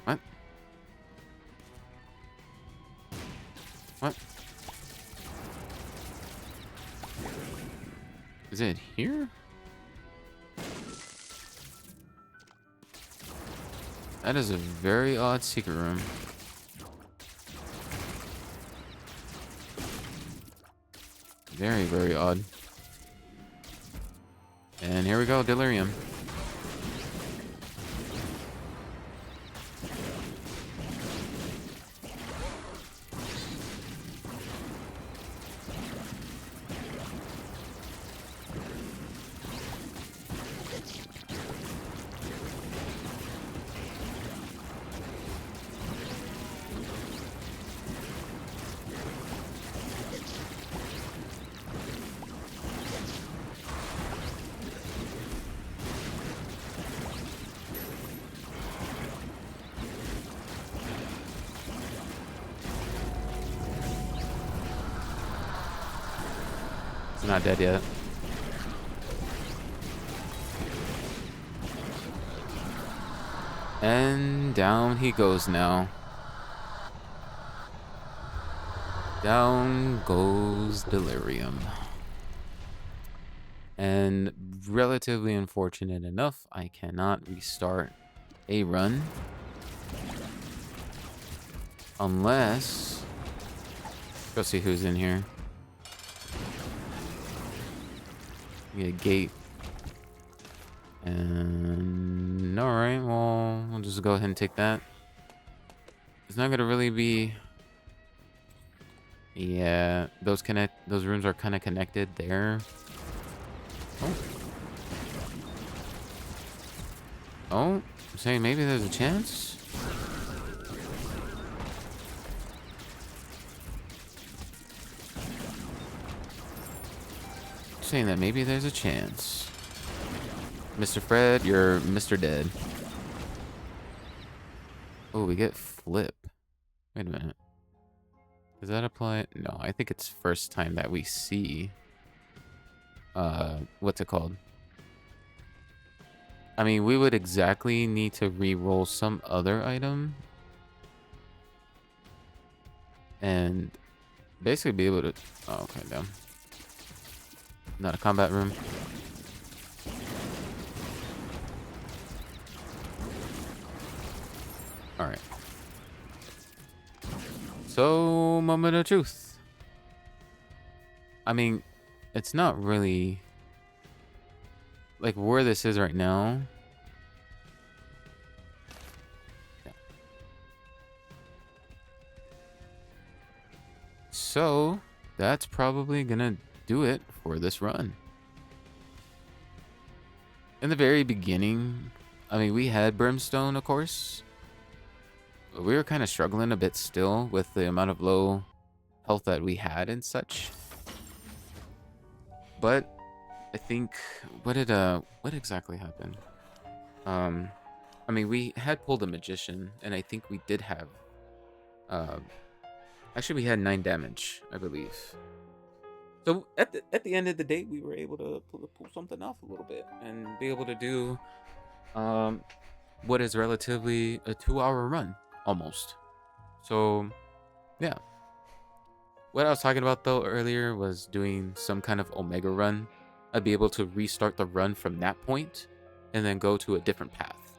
What? What? Is it here? That is a very odd secret room. Very, very odd. And here we go, Delirium. It's not dead yet. And down he goes now. Down goes Delirium. And relatively unfortunate enough, I cannot restart a run. Unless... Go see who's in here. We get a gate. And all right, well, I'll just go ahead and take that. It's not gonna really be. Yeah, those rooms are kind of connected there. Oh, oh, I'm saying maybe there's a chance. Saying that maybe there's a chance. Mr. Fred, you're Mr. Dead. Oh, we get flip. Wait a minute. Does that apply? No, I think it's first time that we see. What's it called? I mean, we would exactly need to re-roll some other item. And basically be able to... Oh, okay, damn. Not a combat room. Alright. So, moment of truth. I mean, it's not really... like where this is right now. Yeah. So, that's probably gonna do it for this run. In the very beginning, I mean, we had Brimstone, of course. But we were kind of struggling a bit still with the amount of low health that we had and such. But I think what exactly happened? I mean, we had pulled a Magician, and I think we did have actually we had 9 damage, I believe. So at the end of the day, we were able to pull something off a little bit and be able to do what is relatively a 2-hour run almost. So yeah. What I was talking about though earlier was doing some kind of Omega run. I'd be able to restart the run from that point and then go to a different path.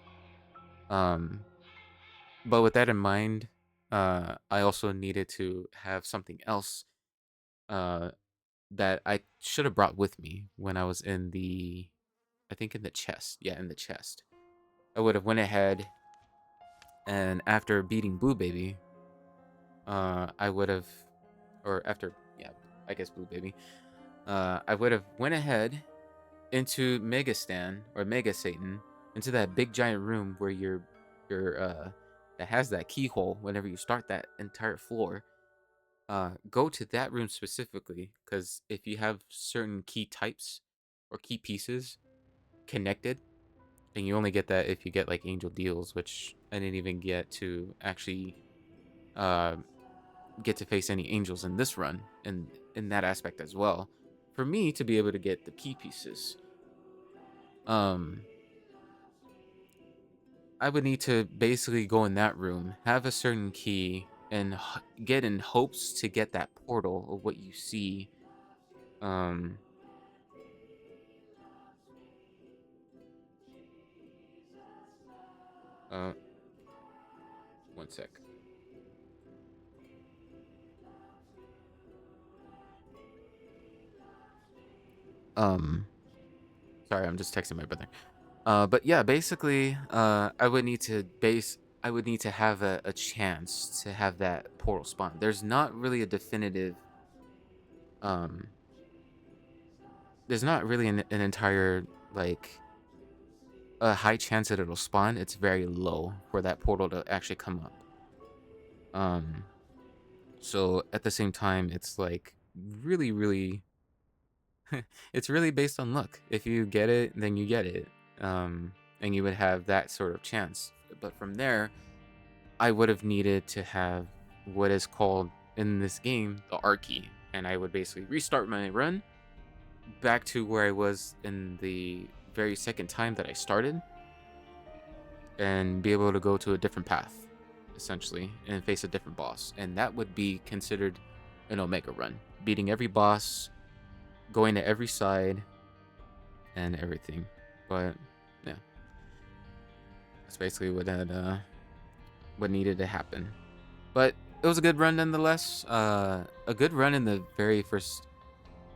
But with that in mind, I also needed to have something else that I should have brought with me when I was in the, I think in the chest. Yeah, in the chest. I would have went ahead and after beating Blue Baby, I would have, or after, yeah, I guess Blue Baby, I would have went ahead into Mega Stan or Mega Satan, into that big giant room where you're that has that keyhole whenever you start that entire floor. Go to that room specifically, because if you have certain key types or key pieces connected, and you only get that if you get like Angel Deals, which I didn't even get to actually get to face any angels in this run, and in that aspect as well, for me to be able to get the key pieces. I would need to basically go in that room, have a certain key, and get in hopes to get that portal of what you see. One sec. Sorry, I'm just texting my brother. But yeah, basically, I would need to have a chance to have that portal spawn. There's not really a definitive, there's not really an entire, like, a high chance that it'll spawn. It's very low for that portal to actually come up. So at the same time, it's like really, really, it's really based on luck. If you get it, then you get it. And you would have that sort of chance. But from there, I would have needed to have what is called in this game the R key, and I would basically restart my run back to where I was in the very second time that I started, and be able to go to a different path, essentially, and face a different boss. And that would be considered an Omega run, beating every boss, going to every side, and everything. But yeah, that's basically what needed to happen. But it was a good run nonetheless. A good run in the very first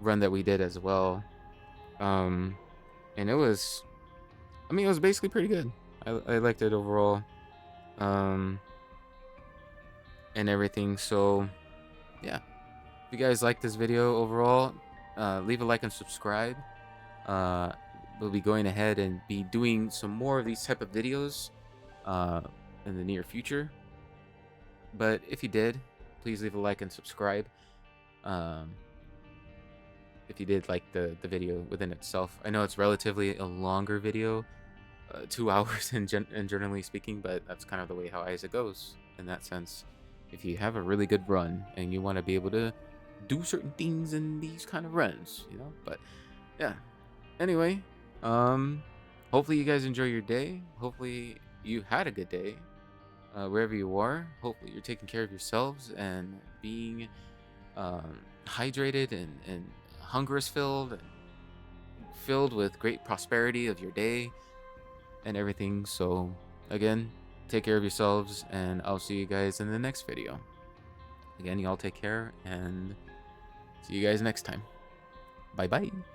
run that we did as well. And it was I mean, it was basically pretty good. I liked it overall, um, and everything. So yeah, if you guys like this video overall, leave a like and subscribe. Uh, we'll be going ahead and be doing some more of these type of videos uh, in the near future. But if you did, please leave a like and subscribe. Um, if you did like the video within itself, I know it's relatively a longer video, 2 hours in generally speaking, but that's kind of the way how Isaac goes in that sense. If you have a really good run and you want to be able to do certain things in these kind of runs, you know. But yeah, anyway, hopefully you guys enjoy your day. Hopefully you had a good day, wherever you are. Hopefully you're taking care of yourselves and being hydrated and hunger is filled and filled with great prosperity of your day and everything. So again, take care of yourselves, and I'll see you guys in the next video. Again, y'all take care, and see you guys next time. Bye bye.